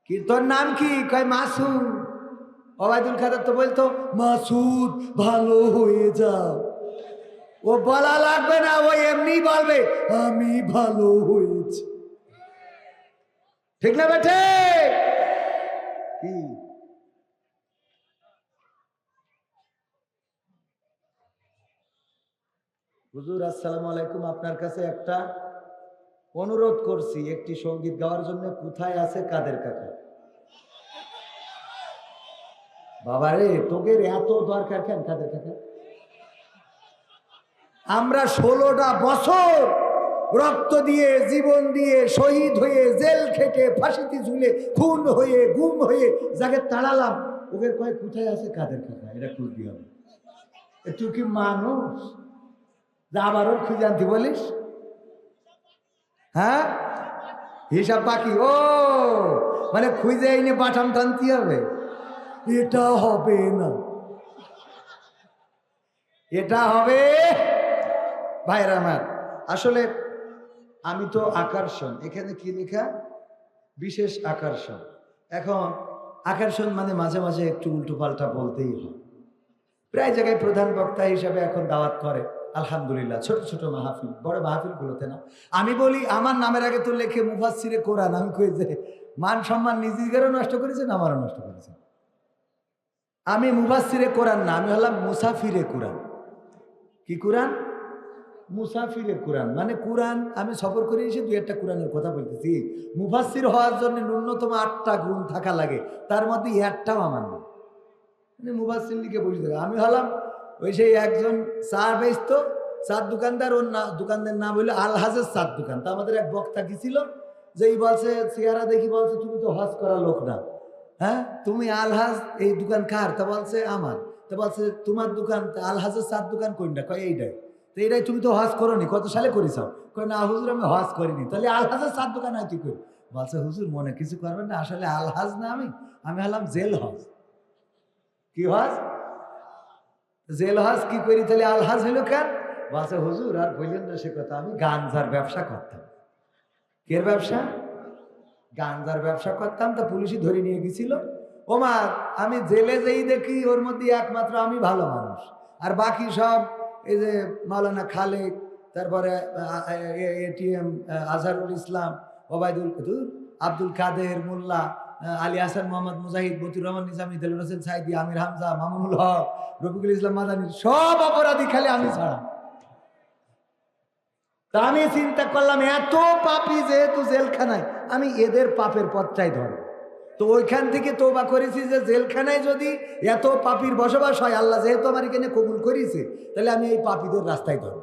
কি তোর নাম কি? কয় মাসুদ। ওবায়দুল কাদের তো বলতো মাসুদ ভালো হয়ে যাও। ও বলা লাগবে না, ও এমনি বলবে আমি ভালো হয়েছি। ঠিক না বেটে? কি হুজুর আসসালামু আলাইকুম, আপনার কাছে একটা অনুরোধ করছি, একটি সঙ্গীত গাওয়ার জন্য। কোথায় আছে কাদের কাকা? বাবারে তোদের এত দরকার কেন কাদের কাকা? আমরা 16টা বছর রক্ত দিয়ে, জীবন দিয়ে, শহীদ হয়ে, জেল খেটে, ফাঁসিতে ঝুলে, খুন হয়ে, গুম হয়ে যাকে তাড়ালাম, ওদের কয় কোথায় আছে কাদের কাকা? এটা খুঁজতে হবে। তুই কি মানুষ যা আবারও খুঁজে আনতে বলিস? হ্যাঁ, হিসাব বাকি। ও মানে খুঁজে এনে বাটাম টানতে হবে? এটা হবে না, এটা হবে ভাইরা আমার। আসলে আমি তো আকর্ষণ, এখানে কি লেখা? বিশেষ আকর্ষণ। এখন আকর্ষণ মানে মাঝে মাঝে একটু উল্টো পাল্টা বলতেই হয়। প্রায় জায়গায় প্রধান বক্তা হিসাবে এখন দাওয়াত করে, আলহামদুলিল্লাহ। ছোট ছোট মাহফিল, বড় মাহফিলগুলোতে না। আমি বলি আমার নামের আগে তো লেখে মুফাসসিরে কোরআন। আমি কই যে মান সম্মান নিজেদেরও নষ্ট করেছেন, আমারও নষ্ট করেছেন। আমি মুফাসসিরে কোরআন না, আমি হলাম মুসাফিরে কোরআন। কি কোরআন? মুসাফিরে কোরআন। মানে কোরআন আমি সফর করে এসে দুই একটা কোরআনের কথা বলতেছি। মুফাসসির হওয়ার জন্য ন্যূনতম 8টা গুণ থাকা লাগে, তার মধ্যে একটাও আমার না। মানে মুফাসসির লিখে বসে থাকে। আমি হলাম ওই সেই একজন চা বেচতো, চার দোকানদার, ওর না দোকানদার নাম হইলো আলহাজের চার দোকান। তা আমাদের এক বক্তা কি ছিল, যে এই বলছে চেহারা দেখি বলছে তুমি তো হজ করা লোক না, হ্যাঁ তুমি আলহাজ, এই দোকান কার? তা বলছে আমার। তা বলছে তোমার দোকান আলহাজের চার দোকান কোনটা? কয় এইটাই। তো এইটাই তুমি তো হজ করো নি, কত সালে করেছ? কয় না হুজুর আমি হজ করিনি। তাহলে আলহাজের চার দোকান হয় কি করে? বলছে হুজুর মনে কিছু করবেন না, আসলে আলহাজ না, আমি হলাম জেল হজ। কি হজ? জেল হজ কি করি, তাহলে আলহাজ হইল কেন? বলছে হুজুর আর বললেন না সে কথা, আমি গাঞ্জার ব্যবসা করতাম। কের ব্যবসা? গাঞ্জার ব্যবসা করতাম। তো পুলিশই ধরে নিয়ে গেছিল। ও মা, আমি জেলে যেই দেখি ওর মধ্যে একমাত্র আমি ভালো মানুষ, আর বাকি সব এই যে মাওলানা খালেক, তারপরে এটিএম আজহারুল ইসলাম, ওবায়দুল কদুর, আব্দুল কাদের মোল্লা, আলী হাসান মোহাম্মদ মুজাহিদ, মতিউর রহমান নিজামী, দেলোয়ার হোসেন সাইদি, আমির হামজা, মামুনুল হক, রফিকুল ইসলাম মাদানী, সব অপরাধী খালি আমি ছাড়া। তা আমি চিন্তা করলাম এত পাপী যেহেতু জেলখানায়, আমি এদের পাপের পথটাই ধরব। তো ওইখান থেকে তওবা করেছি যে জেলখানায় যদি এত পাপীর বসবাস হয়, আল্লাহ যেহেতু আমার এখানে কবুল করেছে, তাহলে আমি এই পাপীদের রাস্তায় ধরব।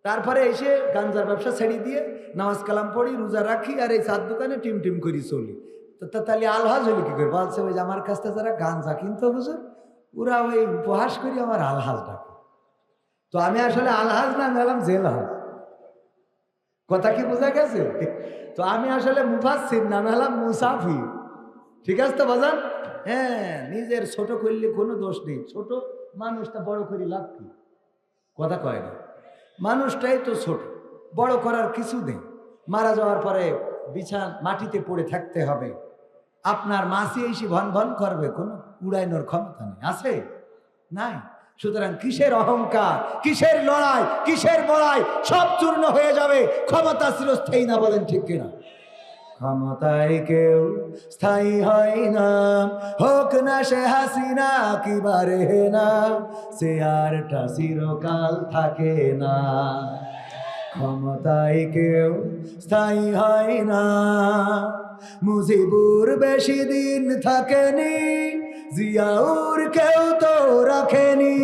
তারপরে এসে গাঞ্জার ব্যবসা ছেড়ে দিয়ে নামাজ কালাম পড়ি, রোজা রাখি, আর এই চার দোকানে টিম টিম করি চলি। তো তাহলে আলহাজ হলি কি করে? বলছে ওই যে আমার কাছ থেকে যারা গাঞ্জা কিনতো হুজুর, ওরা ওই উপহাস করি আমার আলহাজ ডাকে। তো আমি আসলে আলহাজ না, আমি হলাম জেল হাজ। কথা কি বোঝা গেছে? তো আমি আসলে মুফাসসির না, আমি হলাম মুসাফির। ঠিক আছে তো বাজান? হ্যাঁ, নিজের ছোট করলে কোনো দোষ নেই। ছোট মানুষটা বড় করে লাভ কি? কথা কয় না, মানুষটাই তো ছোট, বড় করার কিছু নেই। মারা যাওয়ার পরে মাটিতে পড়ে থাকতে হবে। আপনার মাসি এসে ভন ভন করবে, কোনো উড়াইনোর ক্ষমতা নেই, আছে? নাই। সুতরাং কিসের অহংকার, কিসের লড়াই, কিসের বড়াই, সব চূর্ণ হয়ে যাবে। ক্ষমতা চিরস্থায়ী না, বলেন ঠিক কিনা? ক্ষমতায় কেউ স্থায়ী হয় না, হোক না সে হাসিনা কিবারে না, সে আরটা চিরকাল থাকে না। ক্ষমতায় কেউ স্থায়ী হয় না, মুজিবুর বেশি দিন থাকেনি, জিয়াউর কেউ তো রাখেনি।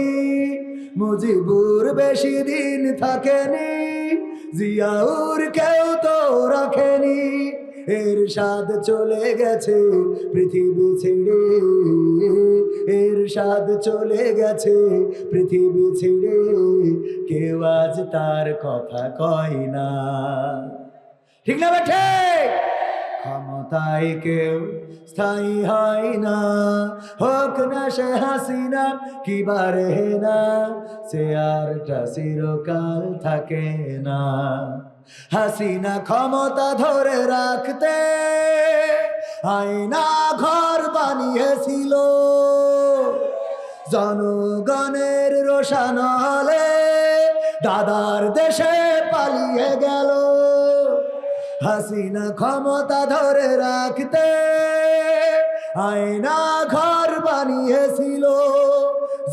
মুজিবুর বেশি দিন থাকেনি, জিয়াউর কেউ তো রাখেনি। এরশাদ চলে গেছে পৃথিবী ছেড়ে, এরশাদ চলে গেছে পৃথিবী ছেড়ে, কেউ আজ তার কথা কয় না। ঠিক না বেঠে? ক্ষমতায় কেউ স্থায়ী হয় না, হোক না সে হাসিনা কিবারে না, সে আরটা চিরকাল থাকে না। হাসিনা ক্ষমতা ধরে রাখতে আয়না ঘর বানিয়েছিল, জনগণের রোশানলে দাদার দেশে পালিয়ে গেল। হাসিনা ক্ষমতা ধরে রাখতে আয়না ঘর বানিয়েছিল,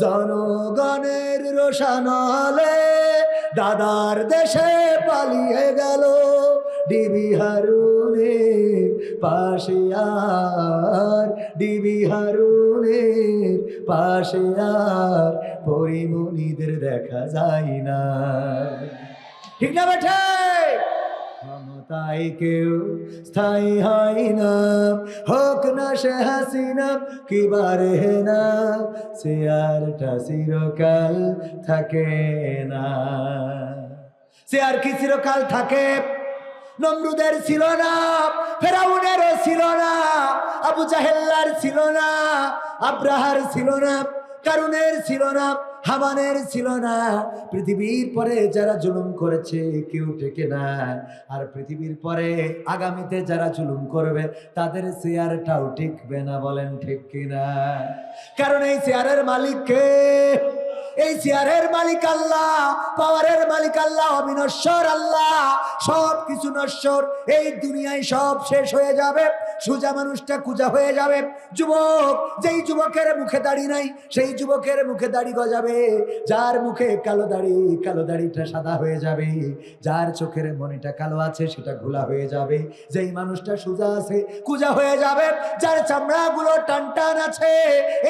জনগণের রোশানলে দাদার দেশে পালিয়ে গেল। ডিবি হারুনের পাশে আর, ডিবি হারুনের পাশে আর পরিমণিদের দেখা যায় না। ঠিক না বেঠে? ক্ষমতায় কেউ স্থায়ী হয় না, হোক না সে হাসিনা কিবারে না, সে আরটা চিরকাল থাকে না। সে আর কি চিরকাল থাকে? নমরুদের ছিল না, ফেরাউনেরও ছিল না, আবু জাহেল্লার ছিল না, আব্রাহার ছিল না, কারুনের ছিল না, হামানের ছিল না। পৃথিবীর পরে যারা জুলুম করেছে কেউ টেকে না, আর পৃথিবীর পরে আগামীতে যারা জুলুম করবে তাদের চেয়ারটাও টিকবে না। বলেন ঠিক কিনা? কারণ এই চেয়ারের মালিক কে? এই চেয়ারের মালিক আল্লাহ, পাওয়ারের মালিক আল্লাহ, অবিনশ্বর আল্লাহ। সব কিছু নশ্বর, এই দুনিয়ায় সব শেষ হয়ে যাবে, সোজা মানুষটা কুজা হয়ে যাবে। যুবক, যেই যুবকের মুখে দাড়ি নাই সেই যুবকের মুখে দাড়ি গজাবে। যার মুখে কালো দাড়ি, কালো দাড়িটা সাদা হয়ে যাবে। যার চোখের মনিটা কালো আছে সেটা ঘোলা হয়ে যাবে। যেই মানুষটা সোজা আছে কুজা হয়ে যাবে। যার চামড়াগুলো টান টান আছে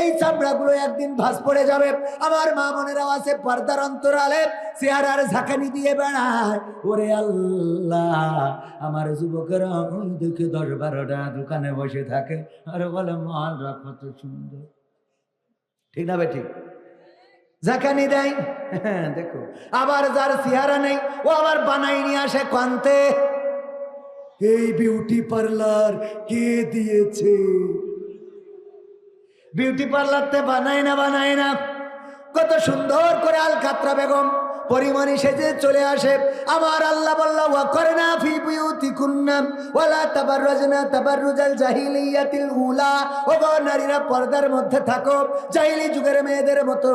এই চামড়াগুলো একদিন ভাঁজ পড়ে যাবে। আমার মা বোনেরাও আছে পর্দার অন্তরালে চেহারার ঝাঁকানি দিয়ে বেড়ায়। ওরে আল্লাহ, আমার যুবকেরা দেখে 10-12টা দোকানে বসে থাকে আর বলে মালরা কত সুন্দর। ঠিক না বেঠিক? ঝাঁকানি দেয়। দেখো, আবার যার চেহারা নেই ও আবার বানাই নিয়ে আসে কান্তে। এই বিউটি পার্লার কে দিয়েছে? বিউটি পার্লারতে বানায় না। কত সুন্দর করে আলকাতরা বেগম পরিমণি সেজে চলে আসে। আমার আল্লাহ বলল, ওয়াকরনা ফি বুয়ুতিকুন্না ওয়ালা তাবাররাজনা তাবাররুজাল জাহিলিয়াতিল উলা। ওগো নারীরা, পর্দার মধ্যে থাকো, জাহিলি যুগের মেয়েদের মতো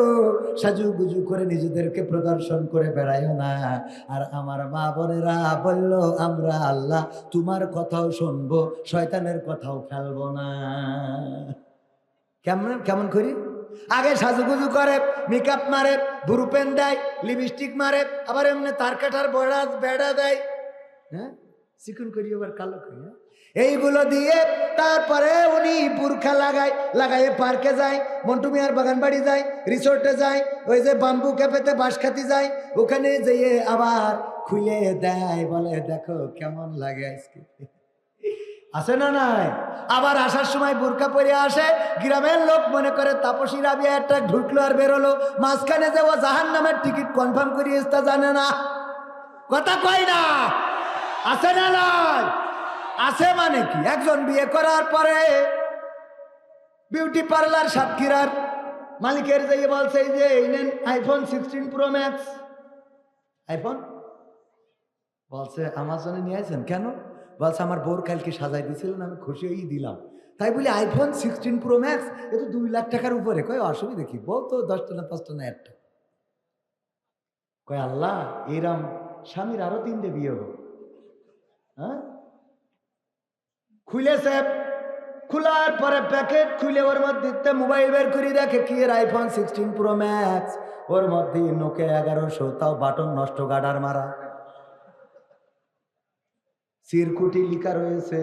সাজুগুজু করে নিজেদেরকে প্রদর্শন করে বেড়ায়ও না। আর আমার মা বোনেরা বলল, আমরা আল্লাহ তোমার কথাও শুনবো, শয়তানের কথাও ফেলবো না। কেমন করি? আগে সাজুগুজু করে, মেকআপ মারে, ভুরু পেন দেয়, লিপস্টিক মারে, আবার এমনি তার কাটার বেড়া দেয়, হ্যাঁ, চিকন করি আবার কালো করি। এইগুলো দিয়ে তারপরে উনি বুরখা লাগায় পার্কে যায়, মন্টু মিয়ার বাগান বাড়ি যায়, রিসোর্টে যায়, ওই যে বাম্বু ক্যাফেতে বাঁশ খাতি যায়, ওখানে যেয়ে আবার খুলে দেয়, বলে দেখো কেমন লাগে আজকে। আসে না নাই? আবার আসার সময় বোরকা পরে আসে। গ্রামের লোক মনে করে তাপসী রাবিয়া একটা ঢুকলো আর বেরোলো, মাঝখানে যে ও জাহান্নামের টিকিট কনফার্ম করিয়েছে তা জানে না। কথা কয় না? আসে না নাই? আসে মানে কি, একজন বিয়ে করার পরে বিউটি পার্লার সাতক্ষীরার মালিকের যে বলছে যে এই নেন আইফোন 16 প্রো ম্যাক্স। আইফোন বলছে আমার জন্য নিয়ে আসেন কেন? বলছে আমার বোর কালকে সাজাই দিয়েছিলেন, আমি খুশি হয়েই দিলাম। তাই বলি আইফোন 16 প্রো ম্যাক্স, এ তো 2 লাখ টাকার উপরে। কয় অসুবিধা কি, বল তো 10টা না 5টা না একটা। কয় আল্লাহ, এরম স্বামীর আরো 3টে বিয়ে হোক। হ্যাঁ, খুলেছে, খোলার পরে প্যাকেট খুলে ওর মধ্যে মোবাইল বের করে দেখে কি এর আইফোন 16 প্রো ম্যাক্স। ওর মধ্যে নোকিয়া 1100, তাও বাটন নষ্ট, গাডার মারা, চিরকুটি লিখা রয়েছে,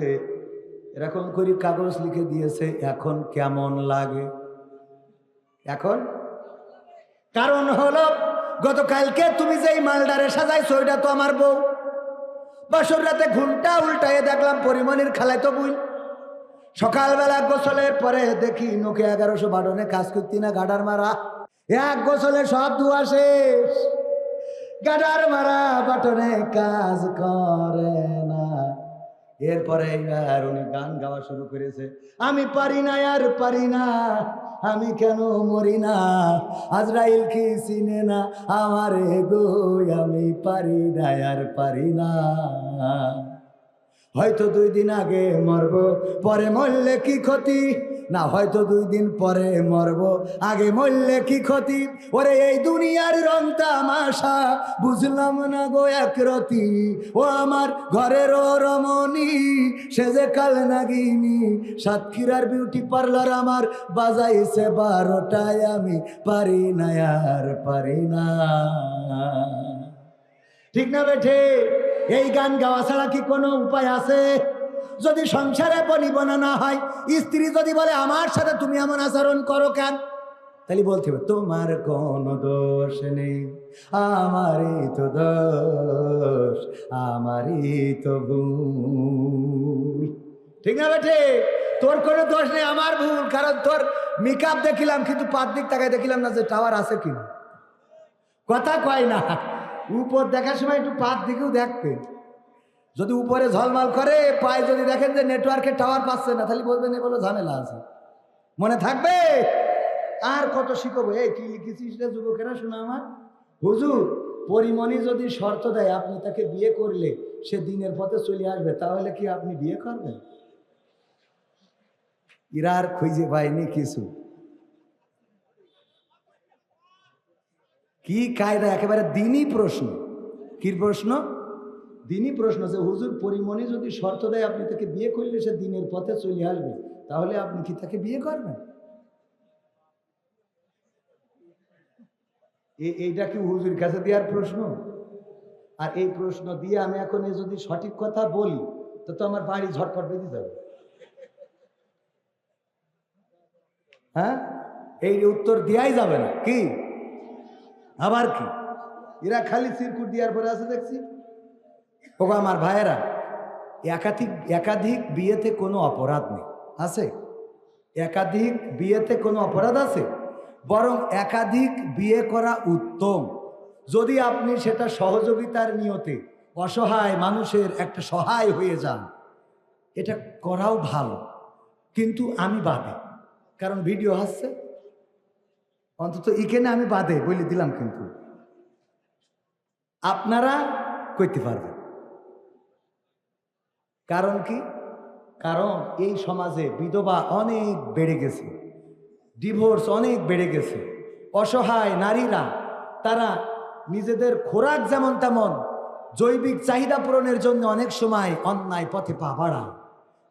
এরকম করে কাগজ লিখে দিয়েছে। এখন কেমন লাগে? এখন কারণ হলো গতকালকে তুমি যেই মালদারে সাজাইছো ওইটা তো আমার বউ। বাসর রাতে ঘুমটা উল্টায়ে দেখলাম পরিমণির খালাতো বুই। সকালবেলা গোসলের পরে দেখি নোকিয়া 1100 বাটনে কাজ করতি না, গাডার মারা। এক গোসলে সব ধোয়া শেষ, গাডার মারা বাটনে কাজ করে না। এরপরে এবার উনি গান গাওয়া শুরু করেছে, আমি পারি না আর পারি না, আমি কেন মরি না, আজরাইল কি চিনে না আমারে গো, আমি পারি না আর পারি না। হয়তো 2 দিন আগে মরবো, পরে মরলে কি ক্ষতি? না, হয়তো 2 দিন পরে মরবো, আগে মরলে কি ক্ষতি? ওরে এই দুনিয়ার রং তামাশা বুঝলাম না গো একরতি। ও আমার ঘরের রমণী, সে যে কাল নাগিনী, সাতক্ষীরার বিউটি পার্লার আমার বাজাইছে 12টায়, আমি পারি না আর পারি না। ঠিক না বেঠে? এই গান গাওয়া ছাড়া কি কোনো উপায় আছে? যদি সংসারে বনিবনা না হয়, স্ত্রী যদি বলে আমার সাথে তুমি এমন আচরণ করো কেন, তাহলে বলতে হবে তোমার কোনো দোষ নেই, আমারই তো দোষ, আমারই তো ভুল। ঠিক না বেঠে? তোর কোনো দোষ নেই, আমার ভুল। কারণ তোর মেকআপ দেখিলাম কিন্তু পাঁচ দিক তাকায় দেখিলাম না যে টাওয়ার আছে কিনা। কথা কয় না? উপর দেখার সময় একটু পাত দিকেও দেখবে। যদি উপরে ঝলমাল করে, পায়ে যদি দেখেন যে নেটওয়ার্কের টাওয়ার পাচ্ছে না, তাহলে বলবেন এগুলো ঝামেলা আছে। মনে থাকবে? আর কত শিখবো? এই কি লিখেছিস রে যুবকেরা, শোনা আমার। হুজুর, পরিমণি যদি শর্ত দেয় আপনি তাকে বিয়ে করলে সে দিনের পথে চলে আসবে, তাহলে কি আপনি বিয়ে করবেন? এরা আর খুঁজে পায়নি কিছু। কি কায়দা, একেবারে দিনই প্রশ্ন। কি প্রশ্ন? দিনই প্রশ্ন, যে হুজুর পরিমণি যদি শর্ত দেয় আপনি তাকে বিয়ে করলে সে দিনের পথে চলে আসবে, তাহলে আপনি কি তাকে বিয়ে করবেন? এইটা কি হুজুর কাছে দেওয়ার প্রশ্ন? আর এই প্রশ্ন দিয়ে আমি এখন যদি সঠিক কথা বলি তো আমার বাড়ি ঝটপট বেঁধে যাবে। হ্যাঁ, এই উত্তর দেওয়াই যাবে না। কি আবার কি, এরা খালি সিরকুট দেওয়ার পরে আছে দেখছি। ও আমার ভাইয়েরা, একাধিক একাধিক বিয়েতে কোনো অপরাধ নেই, আছে? একাধিক বিয়েতে কোনো অপরাধ আছে? বরং একাধিক বিয়ে করা উত্তম, যদি আপনি সেটা সহযোগিতার নিয়তে অসহায় মানুষের একটা সহায় হয়ে যান, এটা করাও ভালো। কিন্তু আমি বাদে, কারণ ভিডিও আসছে, অন্তত এখানে আমি বাদে বলে দিলাম। কিন্তু আপনারা করতে পারবেন। কারণ কি? কারণ এই সমাজে বিধবা অনেক বেড়ে গেছে, ডিভোর্স অনেক বেড়ে গেছে। অসহায় নারীরা তারা নিজেদের খোরাক যেমন তেমন জৈবিক চাহিদা পূরণের জন্য অনেক সময় অন্যায় পথে পা বাড়ায়।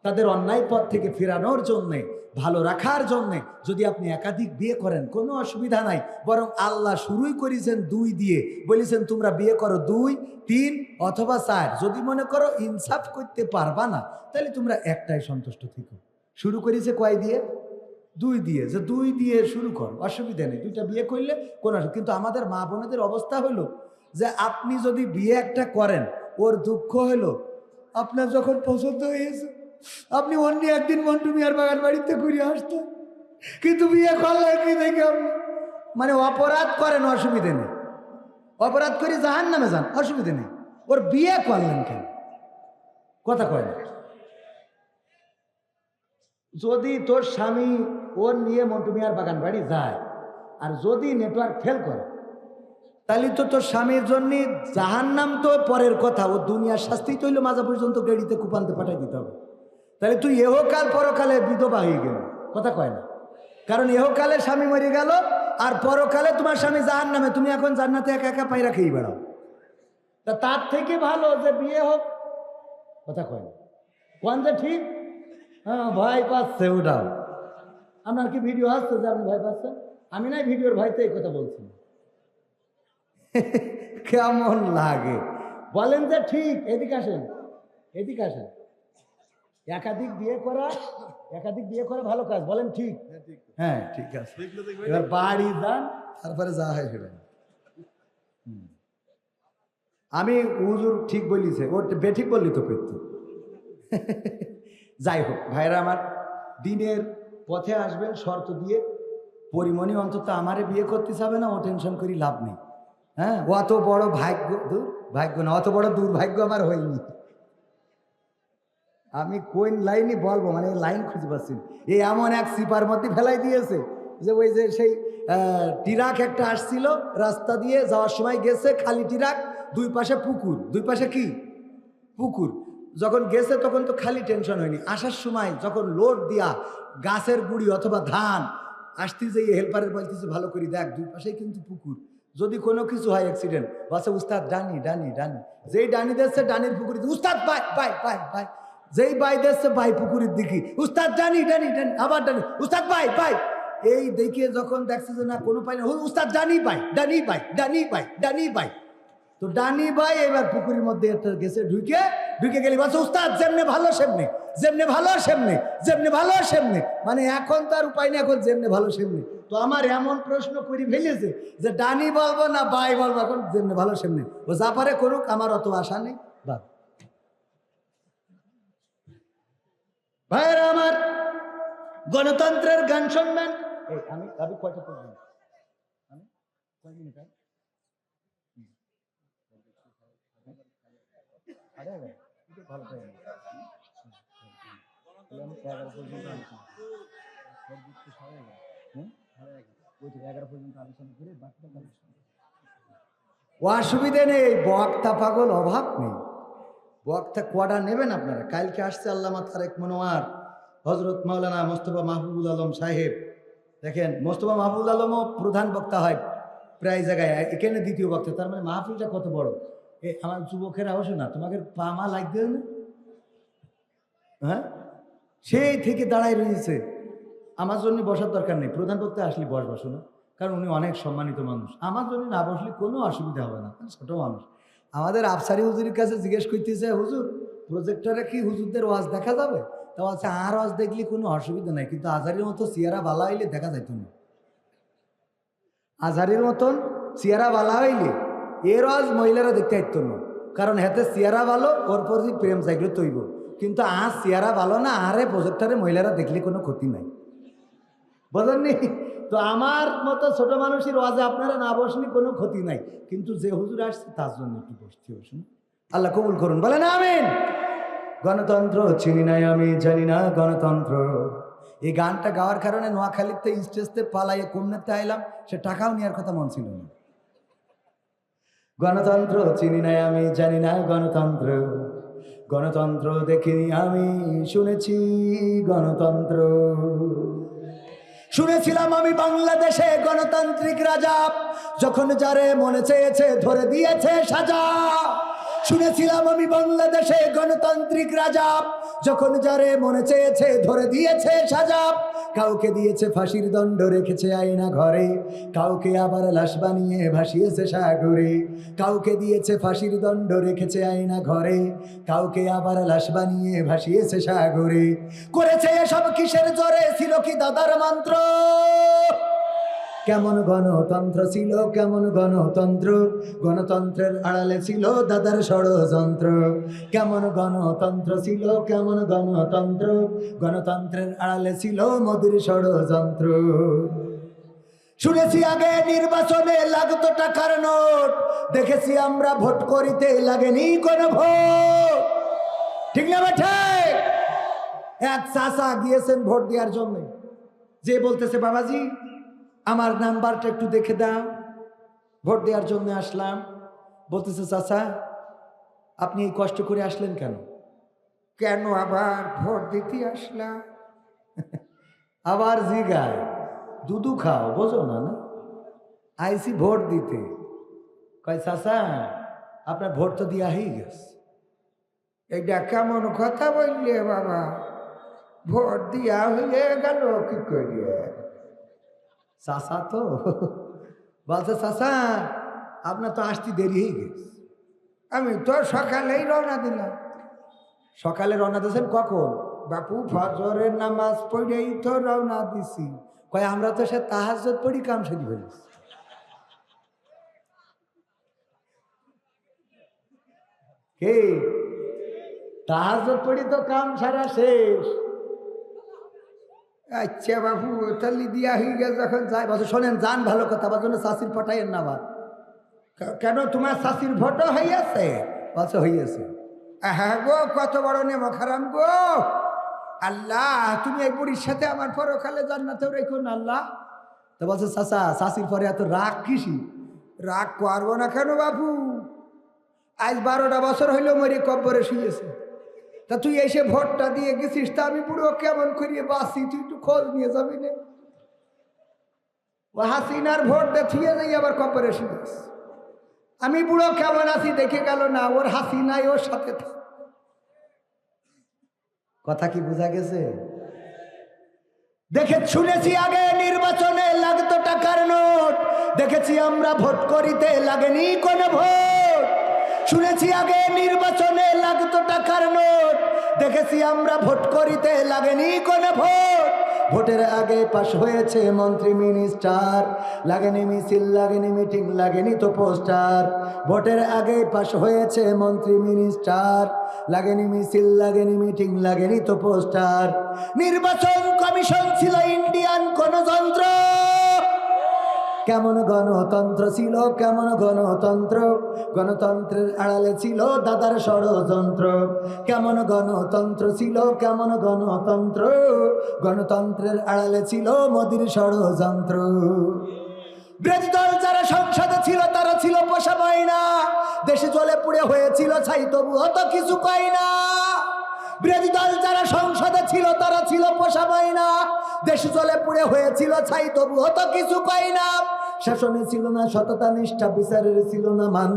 তাদের অন্যায় পথ থেকে ফেরানোর জন্যে, ভালো রাখার জন্যে যদি আপনি একাধিক বিয়ে করেন কোনো অসুবিধা নাই। বরং আল্লাহ শুরুই করেছেন 2 দিয়ে, বলেছেন তোমরা বিয়ে করো 2, 3 অথবা 4। যদি মনে করো ইনসাফ করতে পারবা না, তাহলে তোমরা একটাই সন্তুষ্ট থেকো। শুরু করেছে কয় দিয়ে? 2 দিয়ে। যে 2 দিয়ে শুরু করো, অসুবিধা নেই, 2টা বিয়ে করলে কোনো। কিন্তু আমাদের মা বোনেদের অবস্থা হলো যে আপনি যদি বিয়ে একটা করেন, ওর দুঃখ হলো আপনার যখন পছন্দ হয়েছে আপনি অন্য একদিন মন্টু মিয়ার বাগান বাড়িতে ঘুরে আসতেন, কিন্তু বিয়ে করলে কি দেখে আপনি মানে অপরাধ করেন, অসুবিধে নেই। অপরাধ করে জাহান্নামে যান, অসুবিধে নেই। ওর বিয়ে করলেন কেন? কথা কয় না। যদি তোর স্বামী ওর নিয়ে মন্টু মিয়ার বাগান বাড়ি যায় আর যদি নেটওয়ার্ক ফেল করে, তাহলে তো তোর স্বামীর জন্য জাহান্নাম তো পরের কথা, ও দুনিয়ার শাস্তি তৈল মাজা পর্যন্ত গাড়িতে কুপানতে পাঠাই দিতে হবে। তাহলে তুই এহকাল পরকালে বিধবা হয়ে গেল। কথা কয় না। কারণ এহকালে স্বামী মরে গেল আর পরকালে তোমার স্বামী জাহান্নামে, তুমি এখন জান্নাতে একা একা পায়রা খেয়ে বেড়াও। তা তার থেকে ভালো যে বিয়ে হোক। কথা কয় না। কোন যে ঠিক? হ্যাঁ, ভয় পাচ্ছে ওটাও। আপনার কি ভিডিও আসছে যে আপনি ভয় পাচ্ছেন? আমি নাই ভিডিওর ভয়তে এই কথা বলছি। কেমন লাগে বলেন যে ঠিক? এদিকে আসেন, এদিকে আসেন। একাধিক বিয়ে করা ভালো কাজ, বলেন ঠিক? হ্যাঁ ঠিক আছে। এবার বাড়ি যান, তারপরে যা হয় ফেরেন। আমি হুজুর ঠিক বলিছে, ওর বেঠিক বললি তো পেতো। যাই হোক ভাইরা আমার, দিনের পথে আসবেন শর্ত দিয়ে। পরিমণি অন্তত আমারে বিয়ে করতে চাবে না, ও টেনশন করি লাভ নেই। হ্যাঁ, অত বড় ভাগ্য, ভাগ্য না, অত বড় দুর্ভাগ্য আমার হয়নি। আমি কোন লাইনই বলবো, মানে লাইন খুঁজে পাচ্ছি না। এই এমন এক সিপার মধ্যে ফেলাই দিয়েছে যে ওই যে সেই ট্রাক একটা আসছিল রাস্তা দিয়ে যাওয়ার সময়, গেছে খালি ট্রাক, 2 পাশে পুকুর। 2 পাশে কি? পুকুর। যখন গেছে তখন তো খালি টেনশন হয়নি, আসার সময় যখন লোড দিয়া গাছের গুড়ি অথবা ধান আসতে যে হেল্পারের বলতেছে ভালো করে দেখ 2 পাশেই কিন্তু পুকুর, যদি কোনো কিছু হয় অ্যাক্সিডেন্ট। বাসে উস্তাদ ডানি ডানি ডানি, যেই ডানি দিচ্ছে ডানির পুকুরে, উস্তাদ বাই বাই বাই বাই, যেই বাই দিচ্ছে বাই পুকুরের দিকে, উস্তাদ ডানি ডানি ডানি, আবার ডানি, উস্তাদ বাই বাই। এই দেখে যখন দেখছে যে না কোনো পাই না, উস্তাদ ডানি বাই ডানি বাই ডানি বাই ডানি বাই। তো ডানি ভাই এবার পুকুরের মধ্যে একটা গেছে, ঢুকে গেলি বলছে উস্তাদ যেমনে ভালো সেমনে, যেমনে ভালো সেমনে, যেমনে ভালো সেমনে। মানে এখন তার উপায় নেই, এখন যেমনে ভালো সেমনে। তো আমার এমন প্রশ্ন করে ফেলেছে যে ডানি বলবো না বাই বলবো, এখন যেমনে ভালো সেমনে। ও যা পারে করুক, আমার অত আশা নেই। ভাইয়েরা আমার, গণতন্ত্রের গান শুনবেন। আমি কয়টা পড়বেন? আমি কয় মিনিট? আরে ভালো পাই না। আমি 11 পর্যন্ত অসুবিধে নেই, বক্তা পাগল অভাব নেই। বক্তা কটা নেবেন আপনারা? কালকে আসছে আল্লামা তারেক মনোয়ার, হজরত মাওলানা মোস্তফা মাহবুবুল আলম সাহেব। দেখেন, মোস্তফা মাহবুবুল আলমও প্রধান বক্তা হয় প্রায় জায়গায়, এখানে দ্বিতীয় বক্তা। তার মানে মাহফিলটা কত বড়। আমার যুবকেরা অবশ্য না, তোমাকে পা মা লাগবে না, হ্যাঁ সেই থেকে দাঁড়ায় রয়েছে। আমার জন্য বসার দরকার নেই, প্রধান বক্তা আসলে বসো না, কারণ উনি অনেক সম্মানিত মানুষ। আমার জন্য না বসলে কোনো অসুবিধা হবে না, ছোট মানুষ। আমাদের আফসারি হুজুরের কাছে জিজ্ঞেস করতেছে, হুজুর প্রজেক্টরে কি হুজুরদের ওয়াজ দেখা যাবে? তা বলছে আর ওয়াজ দেখলে কোনো অসুবিধা নাই, কিন্তু আজহারির মতো চেহারা বালা হইলে দেখা যাইত না। আজহারির মতন চেহারা বালা হইলে এর ওয়াজ মহিলারা দেখতে আইত না, কারণ হাতে চেহারা ভালো, ওর প্রতি প্রেম চাইলে তৈব। কিন্তু আজ চেহারা ভালো না, আরে প্রজেক্টরে মহিলারা দেখলে কোনো ক্ষতি নাই, বলেননি? তো আমার মতো ছোট মানুষের ওয়াজে আপনারা না বসলে কোনো ক্ষতি নাই, কিন্তু যে হুজুর আসছে তার জন্য একটু বসতে বসুন। আল্লাহ কবুল করুন, বলেন আমিন। গণতন্ত্র চিনি নাই আমি, জানি না গণতন্ত্র। এই গানটা গাওয়ার কারণে নোয়াখালীতে স্টেজতে পালাইয়ে কমনেতে আইলাম, সে টাকাও নেওয়ার কথা মন ছিল না। গণতন্ত্র চিনি নাই আমি, জানি না গণতন্ত্র। গণতন্ত্র দেখিনি আমি, শুনেছি গণতন্ত্র। শুনেছিলাম আমি বাংলাদেশে গণতান্ত্রিক রাজা, যখন যারে মনে চেয়েছে ধরে দিয়েছে সাজা। শুনেছিলাম আমি বাংলাদেশে গণতান্ত্রিক রাজা, যখন যারে মনে চেয়েছে ধরে দিয়েছে সাজা। কাউকে দিয়েছে ফাঁসির দণ্ড, রেখেছে আয়না ঘরে, কাউকে আবার লাশ বানিয়ে ভাসিয়েছে সাগরে। কাউকে দিয়েছে ফাঁসির দণ্ড, রেখেছে আয়না ঘরে, কাউকে আবার লাশ বানিয়ে ভাসিয়েছে সাগরে। করেছে এসব কিসের জোরে, ছিল কি দাদার মন্ত্র? কেমন গণতন্ত্র ছিল, কেমন গণতন্ত্র? গণতন্ত্রের আড়ালে ছিল দাদার ষড়যন্ত্র। কেমন গণতন্ত্র ছিল, কেমন গণতন্ত্র? গণতন্ত্রের আড়ালে ছিল মোদির ষড়যন্ত্র। শুনেছি আগে নির্বাচনে লাগতো টাকার নোট, দেখেছি আমরা ভোট করিতে লাগেনি কোনো ভোট। ঠিক না বেঠে? এক চাচা গিয়েছেন ভোট দেওয়ার জন্য, যে বলতেছে বাবাজি আমার নাম্বারটা একটু দেখে দাও, ভোট দেওয়ার জন্য আসলাম। বলতেছে চাচা আপনি এই কষ্ট করে আসলেন কেন? কেন আবার ভোট দিতে আসলাম? আবার জিগায়, দুধু খাও, বোঝো না? না আইসি ভোট দিতে। কয় চাচা আপনার ভোট তো দিয়া হয়ে গেছে। এইটা কেমন কথা বললে বাবা, ভোট দিয়া হয়ে গেল কি করিয়ে? চাচা তো বলছে চাচা আপনার তো আসতে দেরি হয়ে গেছে। আমি তো সকালেই রওনা দিলাম। সকালে রওনা দিয়েছেন কখন? বাপু ফজরের নামাজ পড়েই তো রওনা দিছি। কয় আমরা তো সে তাহাজ্জুদ পড়ি কাম সেরে ফেলেছি। কে তাহাজ্জুদ পড়ি তো কাম সারা শেষ। আচ্ছা বাবু তাহলে দিয়া হয়ে গেছে যখন যাই। বলছে শোনেন যান ভালো কথা, আমার জন্য শাশির পটাইয়ের না বা। কেন তোমার শাশির ভোটও হইয়াছে? বলছে হইয়াছে। হ্যাঁ গো কত বড় নেমো খারাম গো। আল্লাহ তুমি এই বুড়ির সাথে আমার পরকালে জান্নাতেও রেখো না আল্লাহ। তো বলছে চাচা শাশির পরে এত রাগ কিসি? রাগ করবো না কেন বাবু, আজ 12টা বছর হইলো মরি কব্বরে শুয়েছে। তা তুই এসে ভোটটা দিয়ে গেছিস, তা আমি বুড়ো কেমন করিয়ে বাঁচি তুই একটু খোঁজ নিয়ে যাবি না? ও হাসিনার ভোট দেখিয়ে যাই আবার কব্বরে শুয়েছে। আমি বুড়ো কেমন আছি দেখে গেল না, ওর হাসিনাই ওর সাথে। কথা কি বোঝা গেছে? দেখে শুনেছি আগে নির্বাচনে লাগতো টাকার নোট, দেখেছি আমরা ভোট করিতে লাগেনি কোনো ভোট। শুনেছি আগে নির্বাচনে লাগতো টাকার নোট, দেখেছি আমরা ভোট করিতে লাগেনি কোনো ভোট। ভোটের আগে পাশ হয়েছে মন্ত্রী মিনিস্টার, লাগেনি মিছিল লাগেনি মিটিং লাগেনি তো পোস্টার। ভোটের আগে পাশ হয়েছে মন্ত্রী মিনিস্টার, লাগেনি মিছিল লাগেনি মিটিং লাগেনি তো পোস্টার। নির্বাচন কমিশন ছিল ইন্ডিয়ান কোন যন্ত্র, কেমন গণতন্ত্র ছিল, কেমন গণতন্ত্র, গণতন্ত্রের আড়ালে ছিল দাদার ষড়যন্ত্র। কেমন গণতন্ত্র ছিল, কেমন গণতন্ত্র, গণতন্ত্রের আড়ালে ছিল মোদির ষড়যন্ত্র। বিরোধী দল যারা সংসদে ছিল তারা ছিল পোষা মাইনা, দেশে জ্বলে পুড়ে হয়েছিল ছাই, তবু অত কিছু পাই না। বিরোধী দল যারা সংসদে ছিল তারা ছিল পোষা মাইনা, দেশে জ্বলে পুড়ে হয়েছিল ছাই, তবু অত কিছু পাই না। শাসনে ছিল না সততা নিষ্ঠা, বিচারের ছিল না মান,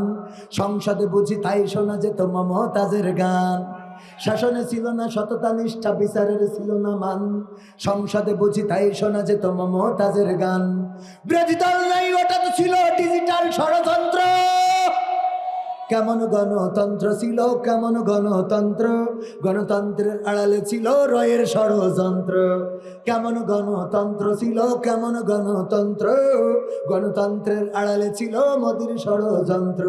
সংসদে বুঝি তাই শোনা যেত মমতাজের গান। শাসনে ছিল না সততা নিষ্ঠা, বিচারের ছিল না মান, সংসদে বুঝি তাই শোনা যেত মমতাজের গান। বিরোধী দল নাই, ওটা তো ছিল ডিজিটাল ষড়যন্ত্র। কেমন গণতন্ত্র ছিল, কেমন গণতন্ত্র, গণতন্ত্রের আড়ালে ছিল রয়ের ষড়যন্ত্র। কেমন গণতন্ত্র ছিল, কেমন গণতন্ত্র, গণতন্ত্রের আড়ালে ছিল মোদির ষড়যন্ত্র।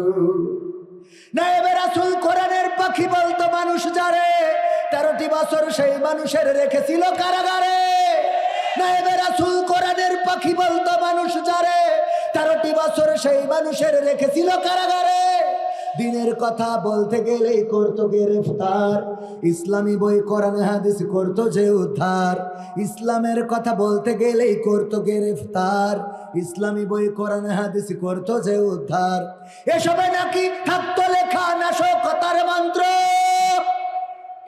নায়েবে রাসূল কোরআনের পাখি বলতো মানুষ যারে, 13টি বছর সেই মানুষের রেখেছিল কারাগারে। নায়েবে রাসূল কোরআনের পাখি বলতো মানুষ যারে, 13টি বছর সেই মানুষের রেখেছিল কারাগারে। দিনের কথা বলতে গেলেই করতো গ্রেফতার, ইসলামী বই কোরআন হাদিস করতো যে উদ্ধার। ইসলামের কথা বলতে গেলেই করতো গ্রেফতার, ইসলামী বই কোরআন হাদিস করতো যে উদ্ধার। এসবে নাকি থাকতো লেখা নাশকতার মন্ত্র।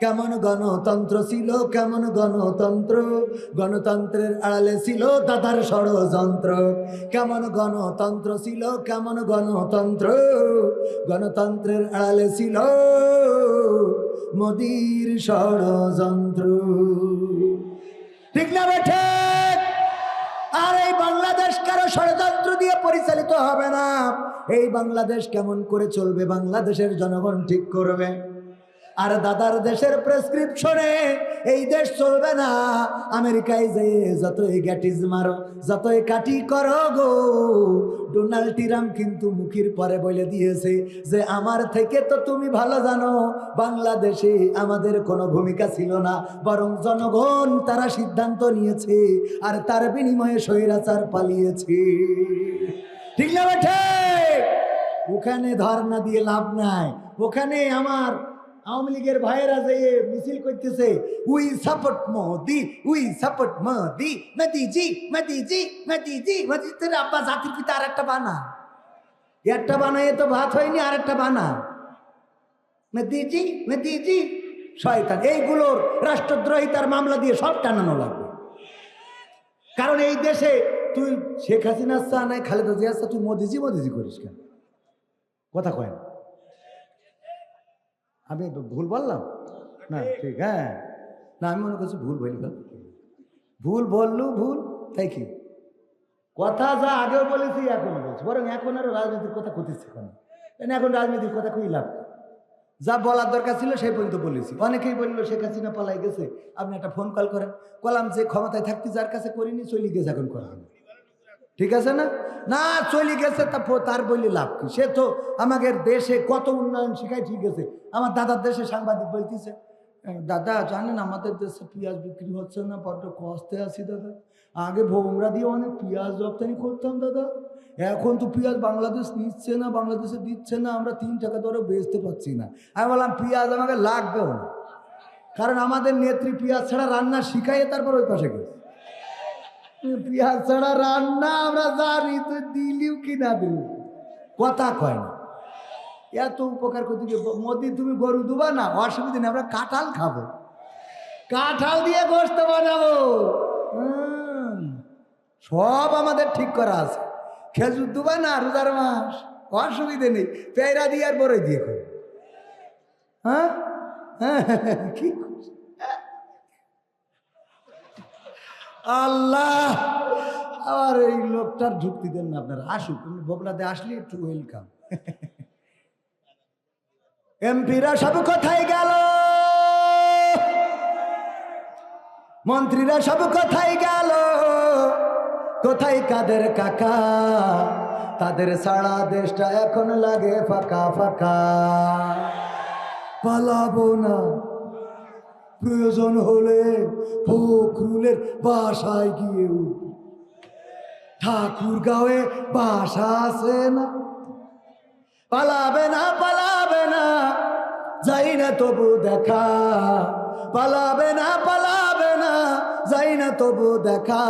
কেমন গণতন্ত্র ছিল, কেমন গণতন্ত্র, গণতন্ত্রের আড়ালে ছিল দাদার ষড়যন্ত্র। কেমন গণতন্ত্র ছিল, কেমন গণতন্ত্র, গণতন্ত্রের আড়ালে ছিল মোদির ষড়যন্ত্র। ঠিক না বেঠে? আর এই বাংলাদেশ কারো ষড়যন্ত্র দিয়ে পরিচালিত হবে না। এই বাংলাদেশ কেমন করে চলবে বাংলাদেশের জনগণ ঠিক করবে। আর দাদার দেশের প্রেসক্রিপশনে এই দেশ চলবে না। আমেরিকায় যেয়ে যতই গ্যাটিজ মারো, যতই কাটি করো গো, ডোনাল্ড ট্রাম্প কিন্তু মুখের পরে বলে দিয়েছে যে আমার থেকে তো তুমি ভালো জানো বাংলাদেশে আমাদের কোনো ভূমিকা ছিল না, বরং জনগণ তারা সিদ্ধান্ত নিয়েছে আর তার বিনিময়ে স্বৈরাচার পালিয়েছে। ঠিক না বেঠে? ওখানে ধর্ণা দিয়ে লাভ নাই। ওখানে আমার আওয়ামী লীগের ভাইয়েরা যে মিছিল করতেছে, we support Modi, we support Modi, মোদিজি মোদিজি মোদিজি মোদি। তোর আব্বা জাতির পিতা আর একটা বানা, একটা বানায় তো ভাত হয়নি, আর একটা বানা মোদিজি মোদিজি। শয়তান। এইগুলোর রাষ্ট্রদ্রোহিতার মামলা দিয়ে সব টানানো লাগবে। কারণ এই দেশে তুই শেখ হাসিনা চা নাই, খালেদা জিয়া চা, তুই মোদিজি মোদিজি করিস কেন? কথা কয় না? আমি ভুল বললাম না? ঠিক, হ্যাঁ না, আমি মনে করছি ভুল বলি। ভুল বললু ভুল, তাই কি কথা যা আগেও বলেছি এখনো বলছি, বরং এখন আরো রাজনীতির কথা খুঁজছি। এখন রাজনীতির কথা খুবই লাভ। যা বলার দরকার ছিল সেই পর্যন্ত বলেছি। অনেকেই বললো শেখ হাসিনা পালাই গেছে, আপনি একটা ফোন কল করেন। কলাম যে ক্ষমতায় থাকতে যার কাছে করিনি, চলে গেছে, এখন করা হবে। ঠিক আছে না? না চলে গেছে তার বললে লাভ কি? সে তো আমাদের দেশে কত উন্নয়ন শিখায়। ঠিক আছে, আমার দাদার দেশে সাংবাদিক বলতেছে, দাদা জানেন আমাদের দেশে পেঁয়াজ বিক্রি হচ্ছে না, বড্ড কষ্টে আছি দাদা। আগে ভোমরা দিয়ে অনেক পেঁয়াজ রপ্তানি করতাম দাদা, এখন তো পেঁয়াজ বাংলাদেশ নিচ্ছে না, বাংলাদেশে দিচ্ছে না, আমরা 3 টাকা দরে বেচতে পারছি না। আমি বললাম পেঁয়াজ আমাকে লাগবেও না, কারণ আমাদের নেত্রী পেঁয়াজ ছাড়া রান্না শিখাইয়ে তারপর ওই পাশে গেছে। পেঁয়াজ ছাড়া রান্না আমরা জানি, তো দিলিও কি না দিল, কথা কয় না। এত উপকার করতে গিয়ে মোদি তুমি গরু দুবা না, অসুবিধা নেই, আমরা কাঁঠাল খাবো, কাঁঠাল দিয়ে গোস্ত বানাবো। সব আমাদের ঠিক করা আছে। খেজুর দুবা না রোজার মাস, অসুবিধে নেই, পেয়ারা দিয়ে আর বড়ই দিয়ে খাবো। হ্যাঁ কি আল্লাহ, আর এই লোকটার যুক্তি দেন না আপনারা। আসুক, বগলাতে আসলে একটু ওয়েলকাম। এমপিরা সব কোথায় গেল, মন্ত্রীরা সব কোথায় গেল, কোথায় কাদের কাকা? তাদের সারা দেশটা এখন লাগে ফাঁকা ফাঁকা। পালাবো না, প্রয়োজন হলে ফখরুলের বাসায় গিয়ে উঠব। ঠাকুর গাঁয়ে বাসা আছে না, পালাবে না পালাবে না, যাই না তবু দেখা, পালাবে না পালাবে না, যাই না তবু দেখা।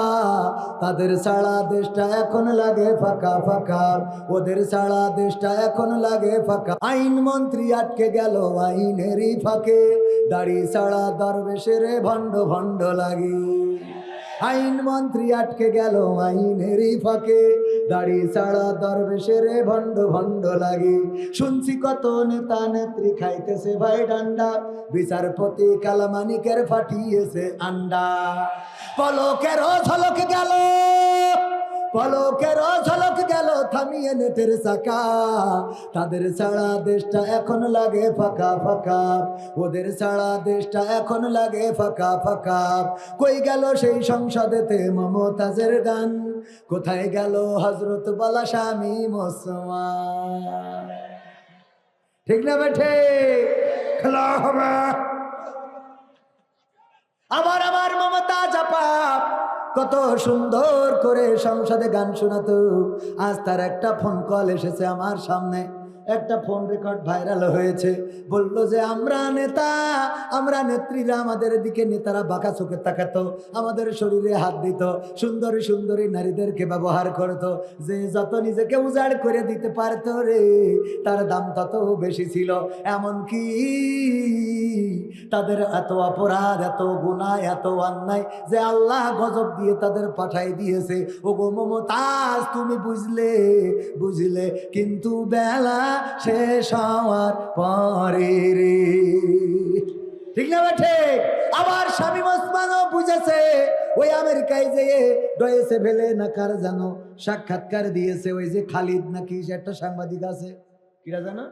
তাদের ছাড়া দেশটা এখন লাগে ফাঁকা ফাঁকা, ওদের ছাড়া দেশটা এখন লাগে ফাঁকা। আইন মন্ত্রী আটকে গেল আইনেরই ফাঁকে, দাড়ি ছাড়া দরবেশের ভণ্ড ভণ্ড লাগে। আইন মন্ত্রী আটকে গেল আইনেরই ফাঁকে, দাড়ি ছাড়া দরবেশের ভণ্ড ভণ্ড লাগে। শুনছি কত নেতা নেত্রী খাইতেছে ভাই ডান্ডা, বিচারপতি কালামানিকের ফাটিয়েছে আন্ডা। পলকের ঝলক গেল, পলকের ঝলক গেল থামিয়ে নেটের চাকা। তাদের ছাড়া দেশটা এখন লাগে ফাঁকা ফাঁকা, ওদের ছাড়া দেশটা এখন লাগে ফাঁকা ফাঁকা। কই গেল সেই সংসদেতে মমতাজের গান, কোথায় গেল হযরত বালা স্বামী মুসলমান? ঠিক না বেঠে? খেলা হবে। আমার মমতাজ আপা কত সুন্দর করে সংসদে গান শোনাতো। আজ তার একটা ফোন কল এসেছে আমার সামনে, একটা ফোন রেকর্ড ভাইরাল হয়েছে। বলল যে আমরা নেতা, আমরা নেত্রীরা আমাদের দিকে নেতারা বাঁকা চোখে তাকাতো, আমাদের শরীরে হাত দিত, সুন্দরী সুন্দরী নারীদেরকে ব্যবহার করতো। যে যত নিজেকে উজাড় করে দিতে পারতো রে, তার দাম তত বেশি ছিল। এমনকি তাদের এত অপরাধ, এত গুনাহ, এত অন্যায় যে আল্লাহ গজব দিয়ে তাদের পাঠাই দিয়েছে। ও গো মমতাজ তুমি বুঝলে, বুঝলে কিন্তু বেলা শেষ হওয়ার পরে রে। ঠিক না বেঠে? আবার স্বামী ওসমানও বুঝেছে। ওই আমেরিকায় যেয়ে ডয়েছে ভেলে না কার জানো সাক্ষাৎকার দিয়েছে, ওই যে খালিদ নাকি একটা সাংবাদিক আছে, কিরা জানো,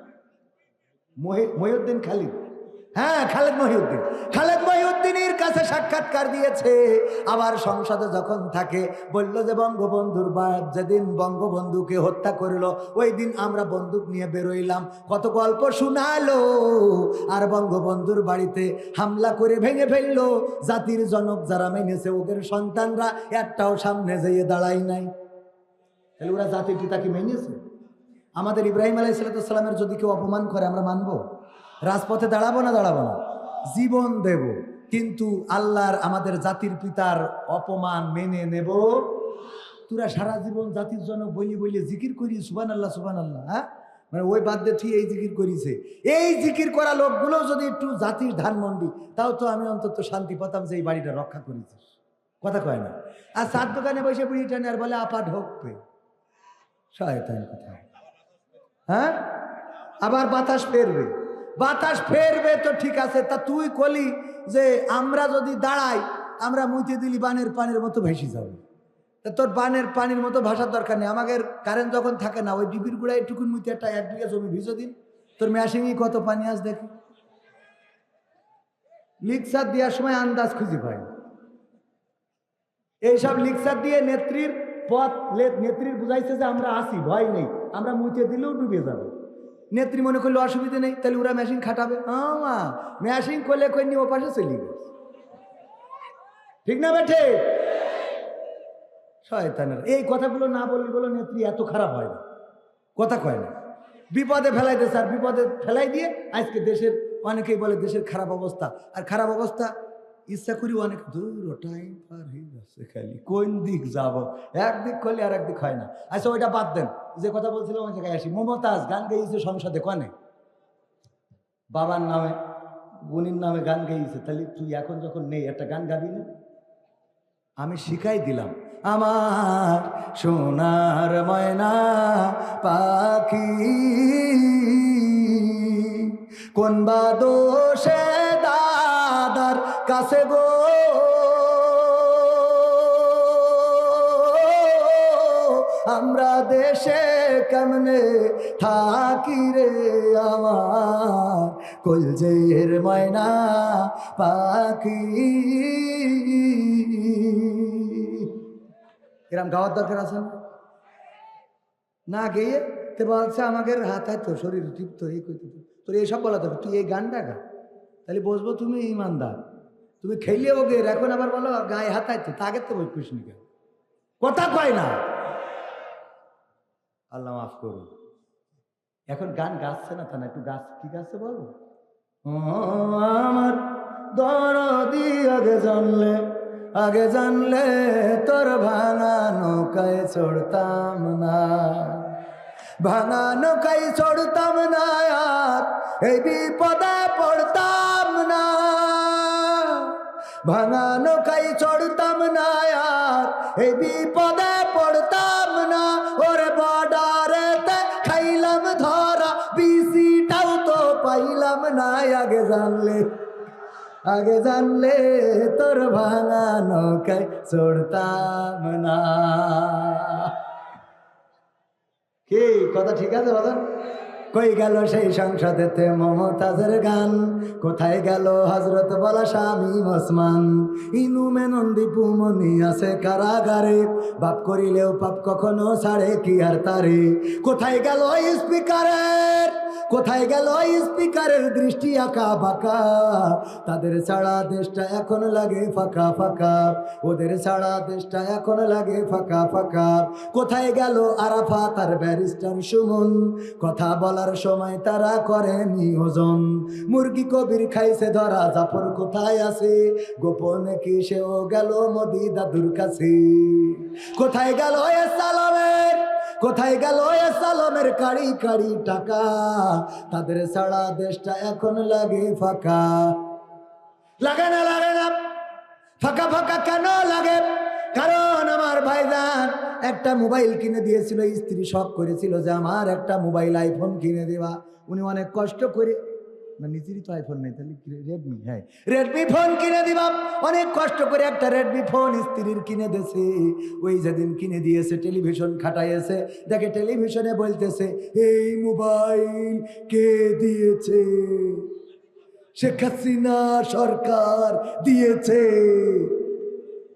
মহিউদ্দিন খালিদ, হ্যাঁ খালেদ মহিউদ্দিন, খালেদ মহিউদ্দিনের কাছে সাক্ষাৎকার দিয়েছে। আবার সংসদে যখন থাকে বলল যে বঙ্গবন্ধুর বাপ যেদিন বঙ্গবন্ধুকে হত্যা করলো ওই দিন আমরা বন্দুক নিয়ে বেরোইলাম, কত গল্প শোনালো। আর বঙ্গবন্ধুর বাড়িতে হামলা করে ভেঙে ফেললো। জাতির জনক যারা মেনেছে ওদের সন্তানরা একটাও সামনে যেয়ে দাঁড়ায় নাই। তাহলে ওরা জাতির পিতাকে মেনেছে। আমাদের ইব্রাহিম আলাইহিস সালামের যদি কেউ অপমান করে আমরা মানবো? রাজপথে দাঁড়াবো না? দাঁড়াবো না, জীবন দেব, কিন্তু আল্লাহর আমাদের জাতির পিতার অপমান মেনে নেব? তোরা সারা জীবন জাতির জন্য বলি বলি জিকির করি সুবহানাল্লাহ সুবহানাল্লাহ, হ্যাঁ মানে ওই বাদ দিয়ে ঠিক এই জিকির করিছে। এই জিকির করা লোকগুলো যদি একটু জাতির ধানমন্ডি, তাও তো আমি অন্তত শান্তি পেতাম যে এই বাড়িটা রক্ষা করেছিস। কথা কয় না। আর চার দোকানে বসে বুড়ি টানে আর বলে আপা ঢোকবে, শয়তান কোথায়, হ্যাঁ আবার বাতাস ফেরবে, বাতাস ফেরবে তো ঠিক আছে। তা তুই কলি যে আমরা যদি দাঁড়াই আমরা মুইতে দিলি বানের পানির মতো ভেসে যাবে। তা তোর বানের পানির মতো ভাসার দরকার নেই। আমাদের কারেন্ট যখন থাকে না ওই ডিবির গুঁড়ায় টুকুন মুইতে একটা 1 বিঘা জমি ভিজো দিন, তোর মেশিনে কত পানি আস দেখি। লিকসার দেওয়ার সময় আন্দাজ খুঁজে পাই। এইসব লিকসার দিয়ে নেত্রীর পথ, নেত্রীর বুঝাইছে যে আমরা আসি, ভয় নেই, আমরা মুইতে দিলেও ডুবে যাবে। নেত্রী মনে করলে অসুবিধা নেই, তাহলে ওরা মেশিন খাটাবে। মেশিন করলে কই নিয়ে ও পাশে চলে গেছে। ঠিক না বেঠে? শয়তানের এই কথাগুলো না বললে বলো নেত্রী এত খারাপ হয় না, কথা কয় না। বিপদে ফেলাই দিয়েছে, আর বিপদে ফেলাই দিয়ে আজকে দেশের অনেকেই বলে দেশের খারাপ অবস্থা। আর খারাপ অবস্থা ইচ্ছা করি অনেক দূর টাইম পার হয়ে যাচ্ছে, খালি কোন দিক যাব, একদিক করলে আর একদিক হয় না। আচ্ছা ওইটা বাদ দেন, যে কথা বলছিলাম ওই জায়গায় আসি। মমতাজ গান গেয়েছে সংসদে, কনে বাবার নামে বোনের নামে গান গেয়েছে। তাহলে তুই এখন যখন নেই একটা গান গাবি না? আমি শিখাই দিলাম। আমার সোনার ময়না পাখি কোন বা দোষে দাদার কাছে গো, আমরা দেশে কেমনে থাকি রে আমার কলজের ময়না পাখি। এরম গাওয়ার দরকার আছে না? গেয়ে তে বলছে আমাদের হাত হাত তো শরীর তৃপ্ত এই করতে, তোর এইসব বলা দরকার। তুই এই গানটা গা, তাহলে বসবো তুমি ইমানদার। তুমি খেলিও গে, এখন আবার বলো গায়ে হাত হাত তো, আগের তো বলছিস নি, কথা কয় না। আল্লাহ মাফ করুন। এখন গান গাচ্ছে না, তা না, একটু গাছ কি গাছে বলো। ও আমার দরদি আগে জানলে তোর ভাঙা নৌকায় চড়তাম না, ভাঙা নৌকায় চড়তাম না, আর এই বিপদে পড়তাম না, ভাঙা নৌকায় চড়তাম না, আর এই বিপদে পড়তাম না। ওরে বর্ডারেতে খাইলাম ধরা, বিসিটাও তো পাইলাম না। আগে জানলে তোর ভাঙা নৌকায় চড়তাম না। কি কথা ঠিক আছে বাজান? কই গেল সেই সংসদেতে মমতাজের গান, কোথায় গেল হজরত বলা স্বামী ওসমান, ইনু মেনন্দি পুমনি আছে কারাগারে, বাপ করিলেও পাপ কখনো ছাড়ে কি আর তারে। কোথায় গেল স্পিকারের দৃষ্টি আঁকা বাঁকা, তাদের ছাড়া দেশটা এখন লাগে ফাঁকা ফাঁকা, ওদের ছাড়া দেশটা এখন লাগে ফাঁকা ফাঁকা। কোথায় গেল আরাফাত আর ব্যারিস্টার সুমন, কথা বলার সময় তারা করে নিয়োজন। মুরগি কবির খাইছে ধরা, জাফর কোথায় আছে, গোপনে কি সেও গেল মোদি দাদুর কাছে। কোথায় গেল সালামের কাড়ি কাড়ি টাকা, তাদের ছাড়া দেশটা এখন লাগে ফাঁকা। লাগে না ফাঁকা ফাঁকা কেন লাগে? কারণ আমার ভাইজান একটা মোবাইল কিনে দিয়েছিল, স্ত্রী শখ করেছিল যে আমার একটা মোবাইল আইফোন কিনে দেওয়া। উনি অনেক কষ্ট করে, নিজেরই তো আইফোন নেই, তাহলে রেডমি ফোন কিনে দিবা, অনেক কষ্ট করে একটা রেডমি ফোন স্ত্রীর কিনে দিয়েছে। ওই যেদিন কিনে দিয়েছে টেলিভিশন খাটাইয়েছে, দেখে টেলিভিশনে বলতেছে এই মোবাইল কে দিয়েছে? শেখ হাসিনা সরকার দিয়েছে।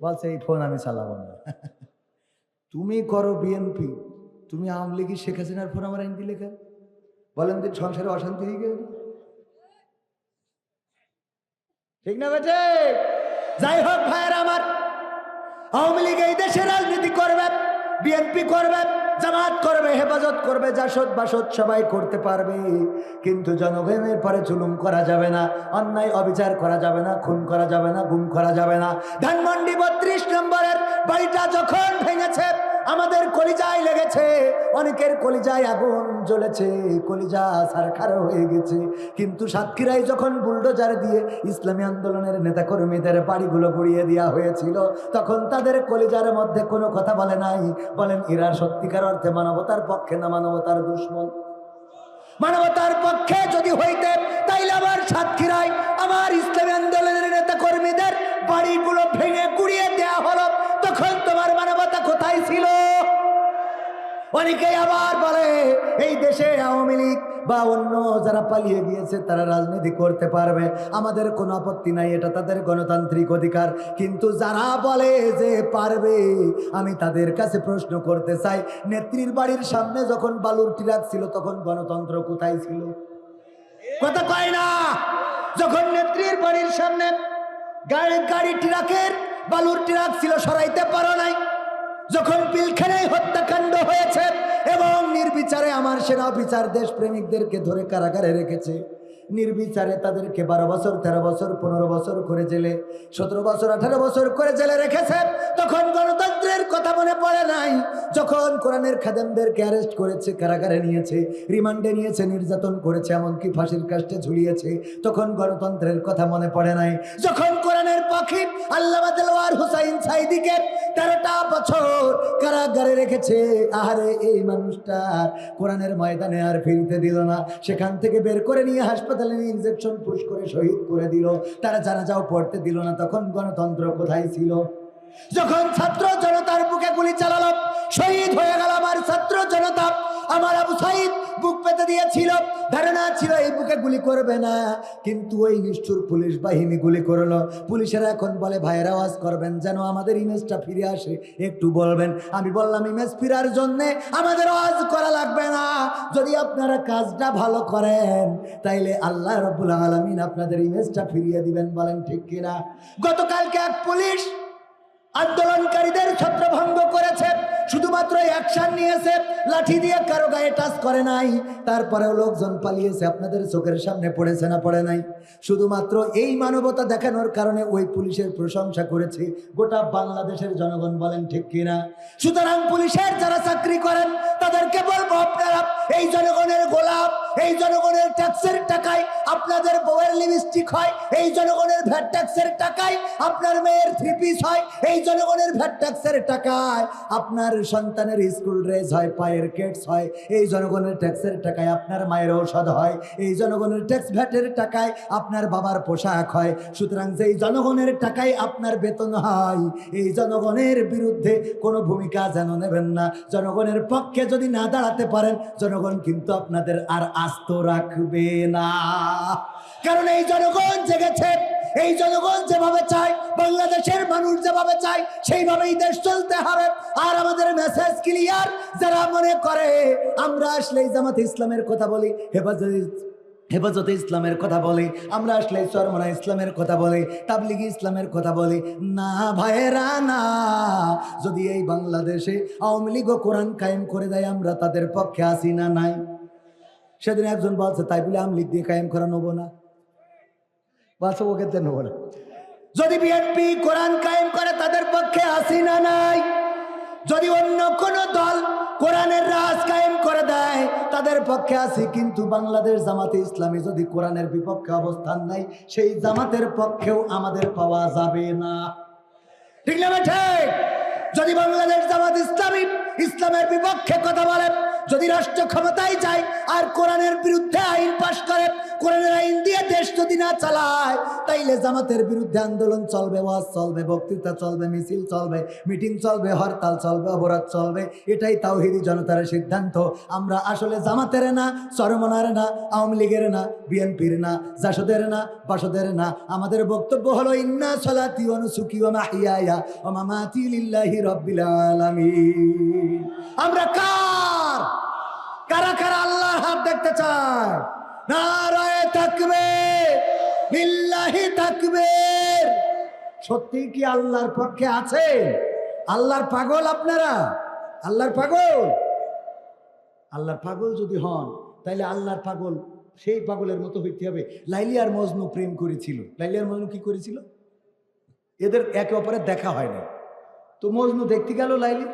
বলছে এই ফোন আমি চালাবো না। তুমি করো বিএনপি, তুমি আওয়ামী লীগের শেখ হাসিনার ফোন আমার আইন দিলে কেন? বলেন তো সংসারে অশান্তি হয়ে গেল, ঠিক না বেটে? যাই হোক ভাইয়ের আমার, আওয়ামী লীগ এই দেশে রাজনীতি করবে, বিএনপি করবে, জামাত করবে, হেফাজত করবে, জাসদ বাসদ সবাই করতে পারবে, কিন্তু জনগণের পরে জুলুম করা যাবে না, অন্যায় অবিচার করা যাবে না, খুন করা যাবে না, গুম করা যাবে না। ধানমন্ডি 32 নম্বরের বাড়িটা যখন ভেঙেছে আমাদের কলিজায় লেগেছে, অনেকের কলিজায় আগুন জ্বলেছে, কলিজা ছারখার হয়ে গেছে। কিন্তু সাতক্ষীরায় যখন বুলডোজার দিয়ে ইসলামী আন্দোলনের নেতাকর্মীদের বাড়িগুলো গুড়িয়ে দেওয়া হয়েছিল, তখন তাদের কলিজার মধ্যে কোনো কথা বলে নাই। বলেন এরা সত্যিকার অর্থে মানবতার পক্ষে না মানবতার দুশ্মন? মানবতার পক্ষে যদি হইতে তাইলে আবার সাতক্ষীরায় আমার ইসলামী আন্দোলনের নেতাকর্মীদের বাড়িগুলো ভেঙে গুড়িয়ে দেওয়া হলো, তখন তোমার মানবতা কোথায় ছিল? অনেকেই আবার বলে এই দেশে আওয়ামী লীগ বা অন্য যারা পালিয়ে গিয়েছে তারা রাজনীতি করতে পারবে, আমাদের কোনো আপত্তি নাই, এটা তাদের গণতান্ত্রিক অধিকার। কিন্তু যারা বলে যে পারবে, আমি তাদের কাছে প্রশ্ন করতে চাই, নেত্রীর বাড়ির সামনে যখন বালুর ট্রাক ছিল তখন গণতন্ত্র কোথায় ছিল? কথা কয় না। যখন নেত্রীর বাড়ির সামনে গাড়ি ট্রাকের বালুর ট্রাক ছিল, সরাইতে পারো নাই। যখন পিলখানায় হত্যাকাণ্ড হয়েছে এবং নির্বিচারে আমার সেনা অফিসার দেশপ্রেমিকদেরকে ধরে কারাগারে রেখেছে, নির্বিচারে তাদেরকে 12 বছর 13 বছর 15 বছর করে জেলে, 17 বছর 18 বছর করে জেলে রেখেছে, তখন গণতন্ত্রের কথা মনে পড়ে নাই? যখন কোরআনের খাদেমদেরকে অ্যারেস্ট করেছে, কারাগারে নিয়েছে, রিমান্ডে নিয়েছে, নির্যাতন করেছে, এমনকি ফাঁসির কাস্টে ঝুলিয়েছে, তখন গণতন্ত্রের কথা মনে পড়ে নাই? যখন কোরআনের পাখি আল্লামা দেলোয়ার হোসাইন সাঈদীকে 13টা বছর কারাগারে রেখেছে, আহারে এই মানুষটা কোরআনের ময়দানে আর ফিরতে দিল না, সেখান থেকে বের করে নিয়ে হাসপাতালে ইনজেকশন পুশ করে শহীদ করে দিল, তারা জানাজাও পড়তে দিল না, তখন গণতন্ত্র কোথায় ছিল? যখন ছাত্র জনতার বুকে গুলি চালালো, শহীদ হয়ে গেল আমার ছাত্র জনতা, আমার আবু সাঈদ বুক পেতে দিয়েছিল, ধারণা ছিল এই বুকে গুলি করবে না, কিন্তু ওই নিষ্ঠুর পুলিশ বাহিনী গুলি করলো। পুলিশেরা এখন বলে ভাইয়ের আওয়াজ করবেন যেন আমাদের ইমেজটা ফিরে আসে, একটু বলবেন। আমি বললাম ইমেজ ফিরার জন্যে আমাদের আওয়াজ করা লাগবে না, যদি আপনারা কাজটা ভালো করেন তাইলে আল্লাহ রাব্বুল আলামিন আপনাদের ইমেজটা ফিরিয়ে দিবেন। বলেন ঠিক কিনা? গতকালকে এক পুলিশ আন্দোলনকারীদের ছত্রভঙ্গ করেছে, শুধুমাত্র অ্যাকশন নিয়েছে, লাঠি দিয়ে কারো গায়ে টাচ করে নাই, তারপরেও লোকজন পালিয়েছে, আপনাদের চোখের সামনে পড়েছে না পড়ে নাই? শুধুমাত্র এই মানবতা দেখানোর কারণে ওই পুলিশের প্রশংসা করেছে গোটা বাংলাদেশের জনগণ, বলেন ঠিক কিনা? সুতরাং পুলিশের যারা চাকরি করেন তাদেরকে বলবো, আপনারা এই জনগণের গোলাপ, এই জনগণের ট্যাক্সের টাকায় আপনাদের বউয়ের লিপস্টিক হয়, এই জনগণের ভ্যাট ট্যাক্সের টাকায় আপনার মেয়ের থ্রি পিস হয়, এই জনগণের ভ্যাট ট্যাক্সের টাকায় আপনার সন্তানের স্কুল ড্রেস হয়, পায়ের কেটস হয়, এই জনগণের ট্যাক্সের টাকায় আপনার মায়ের ঔষধ হয়, এই জনগণের ট্যাক্স ভ্যাটের টাকায় আপনার বাবার পোশাক হয়। সুতরাং যেই জনগণের টাকায় আপনার বেতন হয়, এই জনগণের বিরুদ্ধে কোনো ভূমিকা যেন নেবেন না। জনগণের পক্ষে যদি না দাঁড়াতে পারেন, জনগণ কিন্তু আপনাদের আর আস্ত রাখবে না। কারণ এই জনগণ জেগেছে, এই জনগণ যেভাবে চায়, বাংলাদেশের মানুষ যেভাবে চায়, সেইভাবেই দেশ চলতে হবে। আর আমাদের মেসেজ ক্লিয়ার, যারা মনে করে আমরা আসলে জামাত ইসলামের কথা বলি, হেফাজতে ইসলামের কথা বলি, আমরা আসলে চরমনা ইসলামের কথা বলি, তাবলিগি ইসলামের কথা বলি, না ভাইয়েরা না। যদি এই বাংলাদেশে আওয়ামী লীগ কোরআন কায়েম করে দেয়, আমরা তাদের পক্ষে আসি না নাই? সেদিন একজন বলছে, তাই বলে আওয়ামী লীগ দিয়ে কায়েম করা নেবো না, বলছে ওকে নেবো না। যদি বিএনপি কোরআন কায়েম করে, তাদের পক্ষে আসি না নাই? যদি অন্য কোন দল কোরআনের রাজ কায়েম করে দেয়, তাদের পক্ষে আছি। কিন্তু বাংলাদেশ জামাতে ইসলামী যদি কোরআনের বিপক্ষে অবস্থান নেয়, সেই জামাতের পক্ষেও আমাদের পাওয়া যাবে না। ঠিক না ঠিক? যদি বাংলাদেশ জামাত ইসলামী ইসলামের বিপক্ষে কথা বলে, যদি রাষ্ট্র ক্ষমতায় যায় আর কোরআনের বিরুদ্ধে আইন পাশ করে, কোরআনের আইন দিয়ে দেশ যদি না চালায়, তাইলে জামাতের বিরুদ্ধে আন্দোলন চলবে, ওয়াজ চলবে, বক্তৃতা চলবে, মিছিল চলবে, মিটিং চলবে, হরতাল চলবে, অবরোধ চলবে। এটাই তাওহীদি জনতার সিদ্ধান্ত। আমরা আসলে জামাতের না, চরমনার না, আওয়ামী লীগের না, বিএনপির না, জাসদের না, বাসদের না। আমাদের বক্তব্য হলো, ইন্না সলাতি ওয়া নুসুকি ওয়া মাহইয়ায়া ওয়া মামাতি লিল্লাহি রাব্বিল আলামিন। আমরা কারা কারা আল্লাহর হাত দেখতে চায়? নারায়ে তাকবীর, লিল্লাহি তাকবীর। সত্যি কি আল্লাহর পক্ষে আছে? আল্লাহর পাগল আপনারা? আল্লাহর পাগল? আল্লাহর পাগল যদি হন, তাইলে আল্লাহর পাগল সেই পাগলের মতো হইতে হবে। লাইলি আর মজনু প্রেম করেছিল। লাইলি আর মজনু কি করেছিল? এদের একে অপরের দেখা হয় না। তো মজনু দেখতে গেল লাইলি,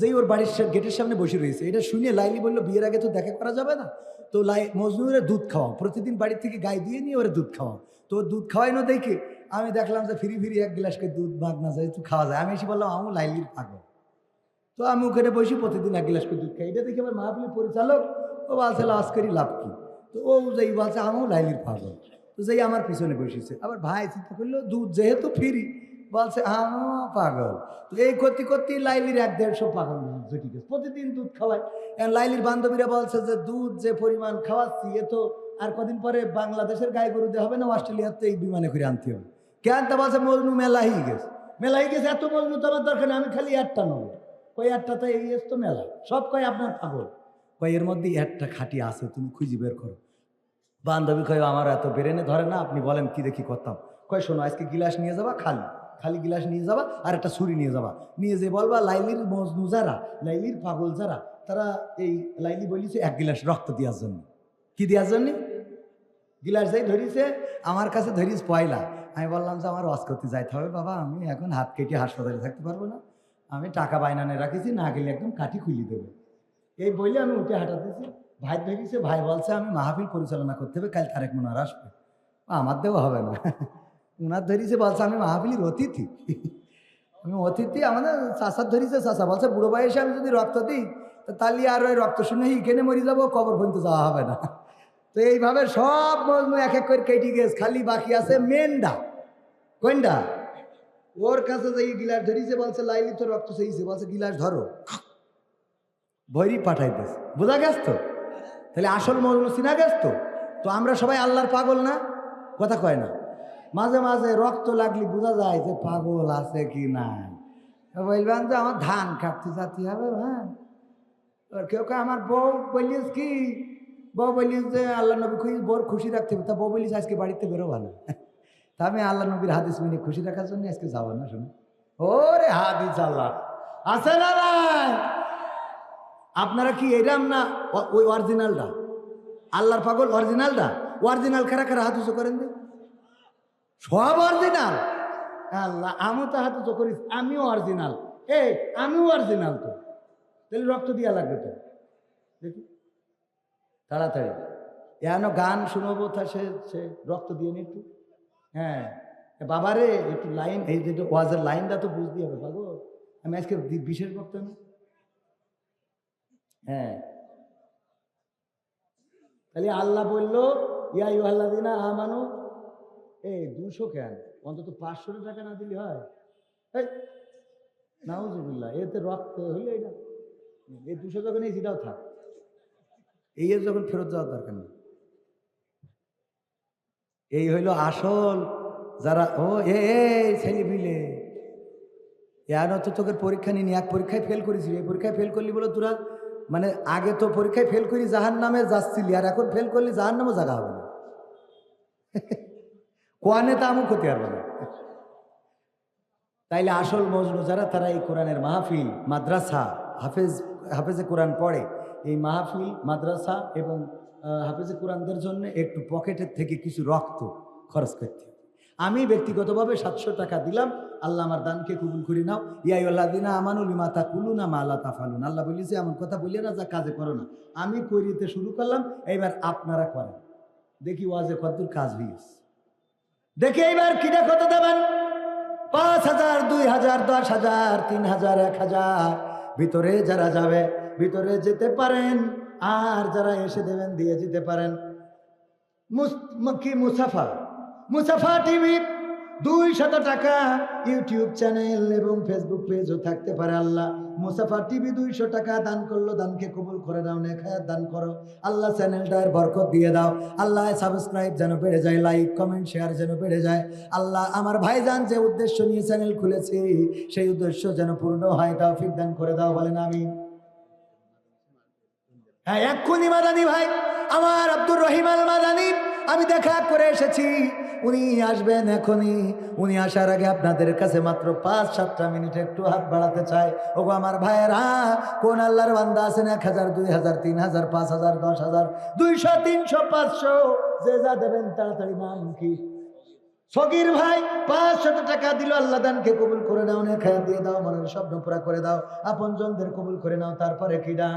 যেই ওর বাড়ির গেটের সামনে বসে রয়েছে। এটা শুনে লাইলি বলল, বিয়ের আগে তো দেখা করা যাবে না, তো মজনুরে দুধ খাওয়াও, প্রতিদিন বাড়ি থেকে গায়ে দিয়ে নিয়ে ওরা দুধ খাওয়াও। তো দুধ খাওয়াই না দেখে আমি দেখলাম যে ফিরি ফিরি এক গ্লাস করে দুধ ভাগ না যায়, একটু খাওয়া যায়। আমি এসে বললাম, আমি লাইলির পাগল। তো আমি ওখানে বসি, প্রতিদিন এক গ্লাস করে দুধ খাই। এটা দেখে আমার মাহফিলের পরিচালক ও বলছে, লাজ করি লাভ কি? তো ও যাই বলছে, আমিও লাইলির পাগল। তো যাই আমার পিছনে বসেছে। আবার ভাই চিন্তা করলো, দুধ যেহেতু ফিরি, বলছে আমিও পাগল। তো এই করতে করতে লাইলির 1-150 পাগল জুটি গেছে, প্রতিদিন দুধ খাওয়ায়। লাইলির বান্ধবীরা বলছে যে দুধ যে পরিমাণ খাওয়াচ্ছি, এ তো আর কদিন পরে বাংলাদেশের গায়ে গরু দিয়ে হবে না, অস্ট্রেলিয়াতে এই বিমানে করে আনতে হবে। কেন? তা বলছে মজনু মেলা হয়ে গেছে। মেলা হয়ে গেছে, এত মজনু তো আমার দরকার নেই, আমি খালি একটা নেবো। কই একটা তো এই তো মেলা, সব কয় আপনার পাগল। কয় এর মধ্যে একটা খাঁটি আছে, তুমি খুঁজে বের করো। বান্ধবী কয়, আমার এত বেরেনে ধরে না, আপনি বলেন কি দেখি করতাম। কয় শোনো, আজকে গিলাস নিয়ে যাবা, খালি গিলাস নিয়ে যাবা, আর একটা ছুরি নিয়ে যাবা, নিয়ে যে বলবা লাইলির মজনু যারা, লাইলির পাগল যারা, তারা এই লাইলি বলিছে 1 গিলাস রক্ত দেওয়ার জন্য। কি দেওয়ার জন্য? গিলাস যাই ধরিছে, আমার কাছে ধরিস পয়লা। আমি বললাম যে আমার ওয়াজ করতে যাইতে হবে বাবা, আমি এখন হাত কেটে হাসপাতালে থাকতে পারবো না, আমি টাকা বাইনানে রাখেছি, না গেলে একদম কাঠি খুলি দেবে। এই বলে আমি উঠে হাঁটাতেছি। ভাই ধরিছে, ভাই বলছে আমি মাহফিল পরিচালনা করতে হবে, কাল তারেক মনোয়ার আসবে। আমার দেওয়া হবে না। উনার ধরিছে, বলছে আমি মাহফিলের অতিথি। আমি অতিথি, আমাদের চাষার ধরিছে, চাষা বলছে বুড়ো বয়সে আমি যদি রক্ত দিই, তাহলে আর ওই রক্ত শুনে এখানে মরে যাবো, কবর পর্যন্ত যাওয়া হবে না। তো এইভাবে সব মজনু এক এক করে কেটে গেছে, খালি বাকি আছে মেনডা। কোনটা? ওর কাছে যাই গিলাস ধরিছে, বলছে লাইলি তো রক্ত চাইছে, বলছে গিলাস ধরো, ভৈরি পাঠাইতেছে। বোঝা গেছ তো? তাহলে আসল মজনু চিনা গেছ তো? তো আমরা সবাই আল্লাহর পাগল না? কথা কয় না? মাঝে মাঝে রক্ত লাগলে বোঝা যায় যে পাগল আছে কি নাই। বলবেন যে আমার ধান কাটতে যাতে হবে, হ্যাঁ। কেউ কেউ আমার বউ বলিস কি, বউ বলিস যে আল্লাহ নবী বউর খুশি রাখতে হবে, তা বউ বলিস আজকে বাড়িতে বেরোবা না। তা আমি আল্লাহ নবীর হাদিস মেনে খুশি রাখার জন্য আজকে যাবো না। শুনে ওরে হাদিস আল্লাহ, আছে না নাই? আপনারা কি এরাম না ওই অরিজিনালটা? আল্লাহর পাগল অরিজিনালটা? অরিজিনাল কারা কারা হাত উঁচু করেন দিন? সব অরিজিনাল। আল্লাহ, আমি তো হাত উঁচু করিস, আমিও অরিজিনাল। এই আমিও অরিজিনাল। তো তাহলে রক্ত দিয়া লাগবে তো, দেখি তাড়াতাড়ি। এখনো গান শুনবো, তা সে রক্ত দিয়ে নি একটু। হ্যাঁ বাবারে, একটু লাইন, এই যে ওয়াজের লাইনটা তো বুঝতে হবে পাগল। আমি আজকে বিশেষ বক্তা না। হ্যাঁ, তাহলে আল্লাহ বললো ইয়া আইয়ুহাল্লাযীনা আমানু। এই 200 কেন, অন্তত 500 টাকা না দিলে হয়? এই নাউজুবিল্লাহ, এতে রক্ত হইলে এটা এই 200 যখন এই জিটাও থাক, এই যখন ফেরত যাওয়ার দরকার নেই। এই হইল আসল যারা। ও এই ছেলে বিলে এর তো তোকে পরীক্ষা নিনি, এক পরীক্ষায় ফেল করেছিস, এই পরীক্ষায় ফেল করলি বলে তোরা মানে আগে তো পরীক্ষায় ফেল করি জাহান নামে যাচ্ছিলি, আর এখন ফেল করলি জাহান নামও জায়গা হবে না। কোয়ানে তা আমও ক্ষতি হবে না। তাইলে আসল মজনু যারা, তারা এই কোরআনের মাহফিল, মাদ্রাসা, হাফেজে কোরআন পড়ে, এই মাহফিল, মাদ্রাসা এবং হাফেজে কোরআনদের জন্য একটু পকেটের থেকে কিছু রক্ত খরচ করতে হবে। আমি ব্যক্তিগতভাবে 700 টাকা দিলাম। আল্লাহ আমার দানকে কবুল করে নাও। ইয়া আইয়ুহাল্লাযীনা আমানু লিমা তাকুলুনা মা লা তাফআলুন। আল্লাহ বলেছে এমন কথা বলিয়ে না যা কাজে করো না। আমি করিতে শুরু করলাম, এইবার আপনারা করেন, দেখি ওয়াজে কতদূর কাজ হয়েছে। দেখি এইবার কিটা কত দেবেন? 5,000, 2,000, 10,000, 3,000, 1,000। ভিতরে যারা যাবে ভিতরে যেতে পারেন, আর যারা এসে দেবেন দিয়ে যেতে পারেন। কি মুসাফা টিভি 200 টাকা, ইউটিউব চ্যানেল এবং ফেসবুক পেজও থাকতে পারে। আল্লাহ মুসাফা টিভি 200 টাকা দান করলো, দানকে কবুল করে দাও, নেক হায়াত দান করো। আল্লাহ চ্যানেলটার বরকত দিয়ে দাও। আল্লাহ সাবস্ক্রাইব যেন বেড়ে যায়, লাইক কমেন্ট শেয়ার যেন বেড়ে যায়। আল্লাহ আমার ভাইজান যে উদ্দেশ্য নিয়ে চ্যানেল খুলেছে, সেই উদ্দেশ্য যেন পূর্ণ হয়, তৌফিক দান করে দাও, বলেন আমিন। হ্যাঁ, এক্ষুনি মাদানী ভাই আমার আব্দুর রহিম আল মাদানী, আমি দেখা করে এসেছি, উনি আসবেন এখনই। উনি আসার আগে আপনাদের কাছে মাত্র 5-7টা মিনিট একটু হাত বাড়াতে চাই। ওগো আমার ভাইয়েরা, কোন আল্লাহর বান্দা আছেন 1,000, 2,000, 3,000, 5,000, 10,000, 200, 300, 500 যে যা দেবেন তাড়াতাড়ি। নাম কি? সগীর ভাই 500 টাকা দিল। আল্লাহ দানকে কবুল করে দাও, নেক হায়াত দিয়ে দাও, মনের স্বপ্ন পুরা করে দাও, আপনজনদের কবুল করে নাও। তারপরে কিডা?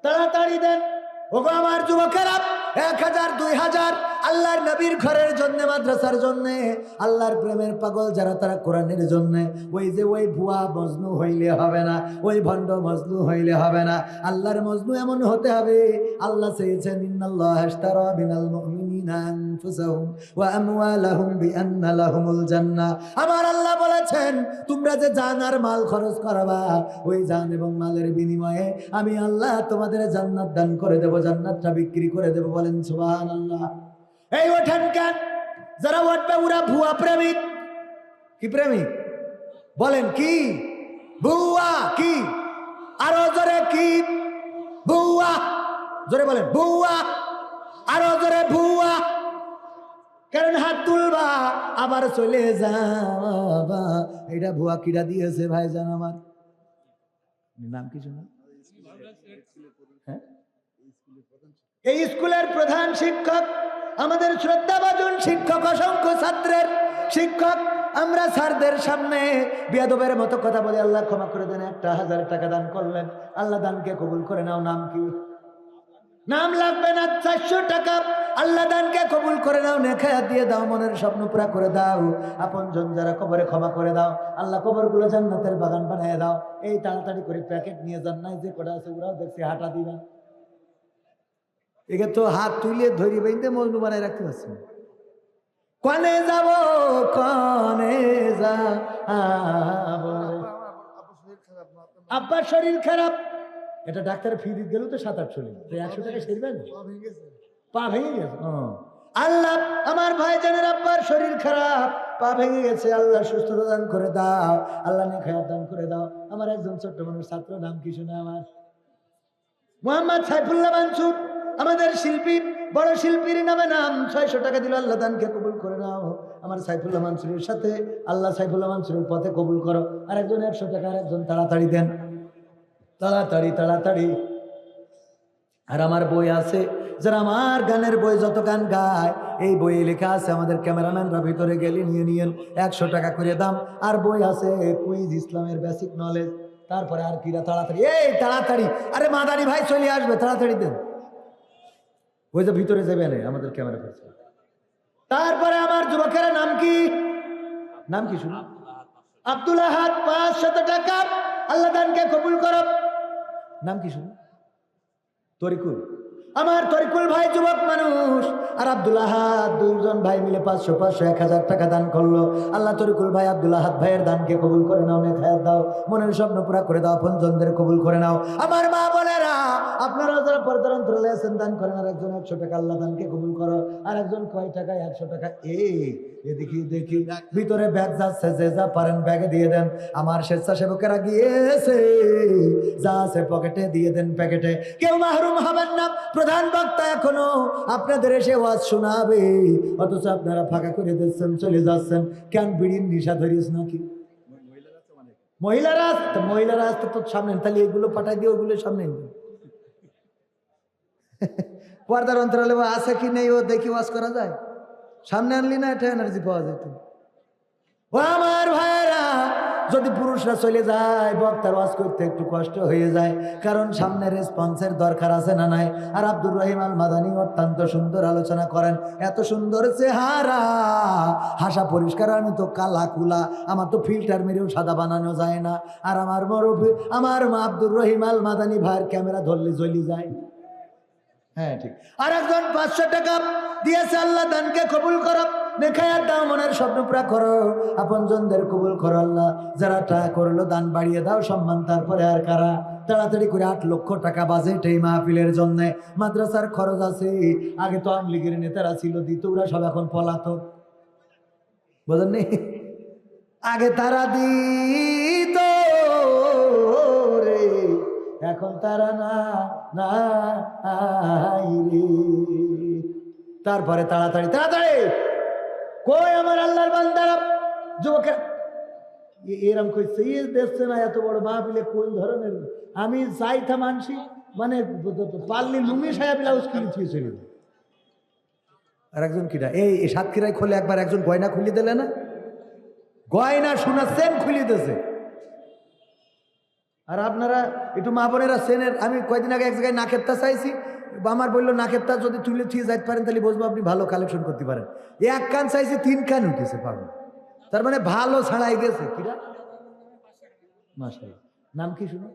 তাড়াতাড়ি দেন। ওগো আমার যুবকেরা, 1,000, 2,000 আল্লাহর নবীর ঘরের জন্য, মাদ্রাসার জন্য, আল্লাহর প্রেমের পাগল যারা, তারা কোরআনের জন্য। ওই ভুয়া মজনু হইলে হবে না, ওই ভণ্ড মজনু হইলে হবে না। আল্লাহর মজনু এমন হতে হবে। আল্লাহ চেয়েছেন ইন্নাল্লাহ আশতারা মিনাল মুমিনিনা আনফুসাহুম ওয়া আমওয়ালাহুম বিআন্না লাহুমুল জান্নাহ। আমার আল্লাহ বলেছেন তোমরা যে জান আর মাল খরচ করবা, ওই জান এবং মালের বিনিময়ে আমি আল্লাহ তোমাদের জান্নাত দান করে দেব, জান্নাতটা বিক্রি করে দেব। বলেন সুবহানাল্লাহ। এই ওঠেন কেন? যারা উঠবে ওরা ভুয়া প্রেমিক। কি প্রেমিক? বলেন কি? ভুয়া। কি? আরো জোরে কি? ভুয়া। জোরে বলেন ভুয়া। আরো জোরে ভুয়া। কারণ হাত তুলবা আবার চলে যাবা, এটা ভুয়া। কিরা দিয়েছে ভাইজান আমার? নাম কিছু না? হ্যাঁ, এই স্কুলের প্রধান শিক্ষক, আমাদের শ্রদ্ধাভাজন শিক্ষক, অসংখ্য ছাত্রের শিক্ষক। আমরা স্যারদের সামনে বেয়াদবের মতো কথা বলে, আল্লাহ ক্ষমা করে দেন। 1,000 টাকা দান করলেন, আল্লাহ দানকে কবুল করে নাও। নাম কি? নাম লাগবে না, 400 টাকা। আল্লাহ দানকে কবুল করে নাও, নেক হায়াত দিয়ে দাও, মনের স্বপ্ন পুরা করে দাও। আপনজন যারা কবরে ক্ষমা করে দাও। আল্লাহ কবরগুলো জান্নাতের বাগান বানিয়ে দাও। এই তাড়াতাড়ি করে প্যাকেট নিয়ে যান, নাই যে কটা আছে ওরাও দেখছি হাঁটা দিবা। একে তো হাত তুলে ধরি বাইতে মজনু বানায় রাখতে পারছি। কনে যাব, কনে যাব? আব্বার শরীর খারাপ। এটা ডাক্তারের ফি দিতে গেলেও তো 7-8 চলে, 100 টাকা সেরবেন? পা ভেঙে গেছে। আল্লাহ আমার ভাইজানের আব্বার শরীর খারাপ, পা ভেঙে গেছে। আল্লাহ সুস্থতা দান করে দাও, আল্লাহ নেক হায়াত দান করে দাও। আমার একজন ছোট্ট মানুষ ছাত্র, নাম কি শুনে আমার? মোহাম্মদ সাইফুল্লাহ মানসুর, আমাদের শিল্পী, বড় শিল্পীর নামে নাম। 600 টাকা দিল, আল্লাহ দানকে কবুল করে নাও। আমার সাইফুল্লাহ মানসুরের সাথে আল্লাহ সাইফুল্লাহ মানসুরের পথে কবুল করো। আর একজন 100 টাকা, আর একজন তাড়াতাড়ি দেন। তাড়াতাড়ি তাড়াতাড়ি। আর আমার বই আছে, যারা আমার গানের বই যত গান গায় এই বইয়ে লেখা আছে, আমাদের ক্যামেরাম্যানরা ভিতরে গেলে নিয়ে নিয়েন, 100 টাকা করে দাম। আর বই আছে কুইজ ইসলামের বেসিক নলেজ, তারপরে আর কিরা তাড়াতাড়ি, এই তাড়াতাড়ি, আরে মাদারি ভাই চলে আসবে, তাড়াতাড়ি দেন। ওই যে ভিতরে যাবে না আমাদের ক্যামেরা পার্সন। তারপরে আমার যুবকের নাম কি, নাম কি শুনুন, আব্দুল আহাদ, 500 টাকা, আল্লাহ দানকে কবুল করো। নাম কি শুনুন, তরিকুল। আমার তরিকুল ভাই যুবক মানুষ, আর আব্দুল আহাদ, দুইজন ভাই মিলে 500 500 1000 টাকা দান করলো। আল্লাহ তরিকুল ভাই আব্দুল আহাদ ভাইয়ের দানকে কবুল করে নাও, অনেক হায়াত দাও, মনের স্বপ্ন পুরা করে দাও, আপনজনদের কবুল করে নাও। আমার মা বোনেরা, আপনারা যারা পর্দার অন্তরালে আছেন দান করেন, আর একজন 100 টাকা আল্লাহ দানকে কবুল করো। আর একজন কয় টাকা, 100 টাকা। এদিকে দেখি ভিতরে ব্যাগ যাচ্ছে, যে যা পারেন ব্যাগে দিয়ে দেন। আমার স্বেচ্ছাসেবকেরা গিয়েছে, যা আছে পকেটে দিয়ে দেন, প্যাকেটে। কেউ মাহরুম হবেন না, প্রধান বক্তা এখনো আপনাদের এসে ওয়াজ শোনাবে, অথচ আপনারা ফাঁকা করে দিচ্ছেন, চলে যাচ্ছেন। কেন বিড়ির নিশা ধরিস নাকি? মহিলারা আসতে, মহিলারা আসতে তো সামনে, তাহলে এগুলো পাঠাই দিয়ে ওগুলো সামনে পর্দার অন্তরালে আছে কি নেই ও দেখি ওয়াজ করা যায়, সামনে আনলি না এটা এনার্জি পাওয়া যেত। ও আমার ভাইয়েরা, যদি পুরুষরা চলে যায় বক্তার ওয়াজ করতে একটু কষ্ট হয়ে যায়, কারণ সামনে রেসপন্সের দরকার আছে না নাই। আর আব্দুর রহিম আল মাদানী অত্যন্ত সুন্দর আলোচনা করেন, এত সুন্দর চেহারা, হাসা পরিষ্কার, আমি তো কালা কুলা, আমার তো ফিল্টার মেরেও সাদা বানানো যায় না। আর আমার মুরব্বি, আমার আব্দুর রহিম আল মাদানী ভাইয়ের ক্যামেরা ধরলে জ্বলি যায়। হ্যাঁ ঠিক। আর একজন 500 টাকা দিয়েছে, আল্লাহ দানকে কবুল করো, নেখায়াত দাও, মনের স্বপ্ন পুরা করো, আপনজনদের কবুল করো আল্লাহ। যারা টাকা করলো দান বাড়িয়ে দাও, সম্মান। তারপরে আর কারা? তাড়াতাড়ি করে 8 লক্ষ টাকা বাজেট এই মাহফিলের জন্য। মাদ্রাসার খরচ আছে, আগে তো আওয়ামী লীগের নেতারা ছিল, দিত, ওরা সব এখন পলাতক, বোঝেননি? আগে তারা দিত রে, এখন তারা না নাই রে। তারপরে তাড়াতাড়ি তাড়াতাড়ি, কই আমার আল্লাহর বান্দারা, যুবকের এরম কইছে, দেখছে না এত বড় মাহফিলে কোন ধরনের, আমি চাইতা মানসি, মানে পারলি লুঙ্গি সায়া ব্লাউজ কিনেছি ছিল। আর একজন কিনা এই সাতক্ষীরায় খোলে একবার, একজন গয়না খুলি দিলে না, গয়না শোনা চেন খুলি দিয়েছে। আর আপনারা একটু মা বোনেরা চেনের, আমি কয়েকদিন আগে এক জায়গায় নাকের তা চাইছি, আমার বললো নাকের তা যদি তুলে ঠিক যাইতে পারেন তাহলে বুঝবো আপনি ভালো কালেকশন করতে পারেন। 1 কান চাইছি, 3 কান উঠেছে পাগল, তার মানে ভালো ছাড়াই গেছে। কিরা মাশাআল্লাহ, নাম কি শুনো?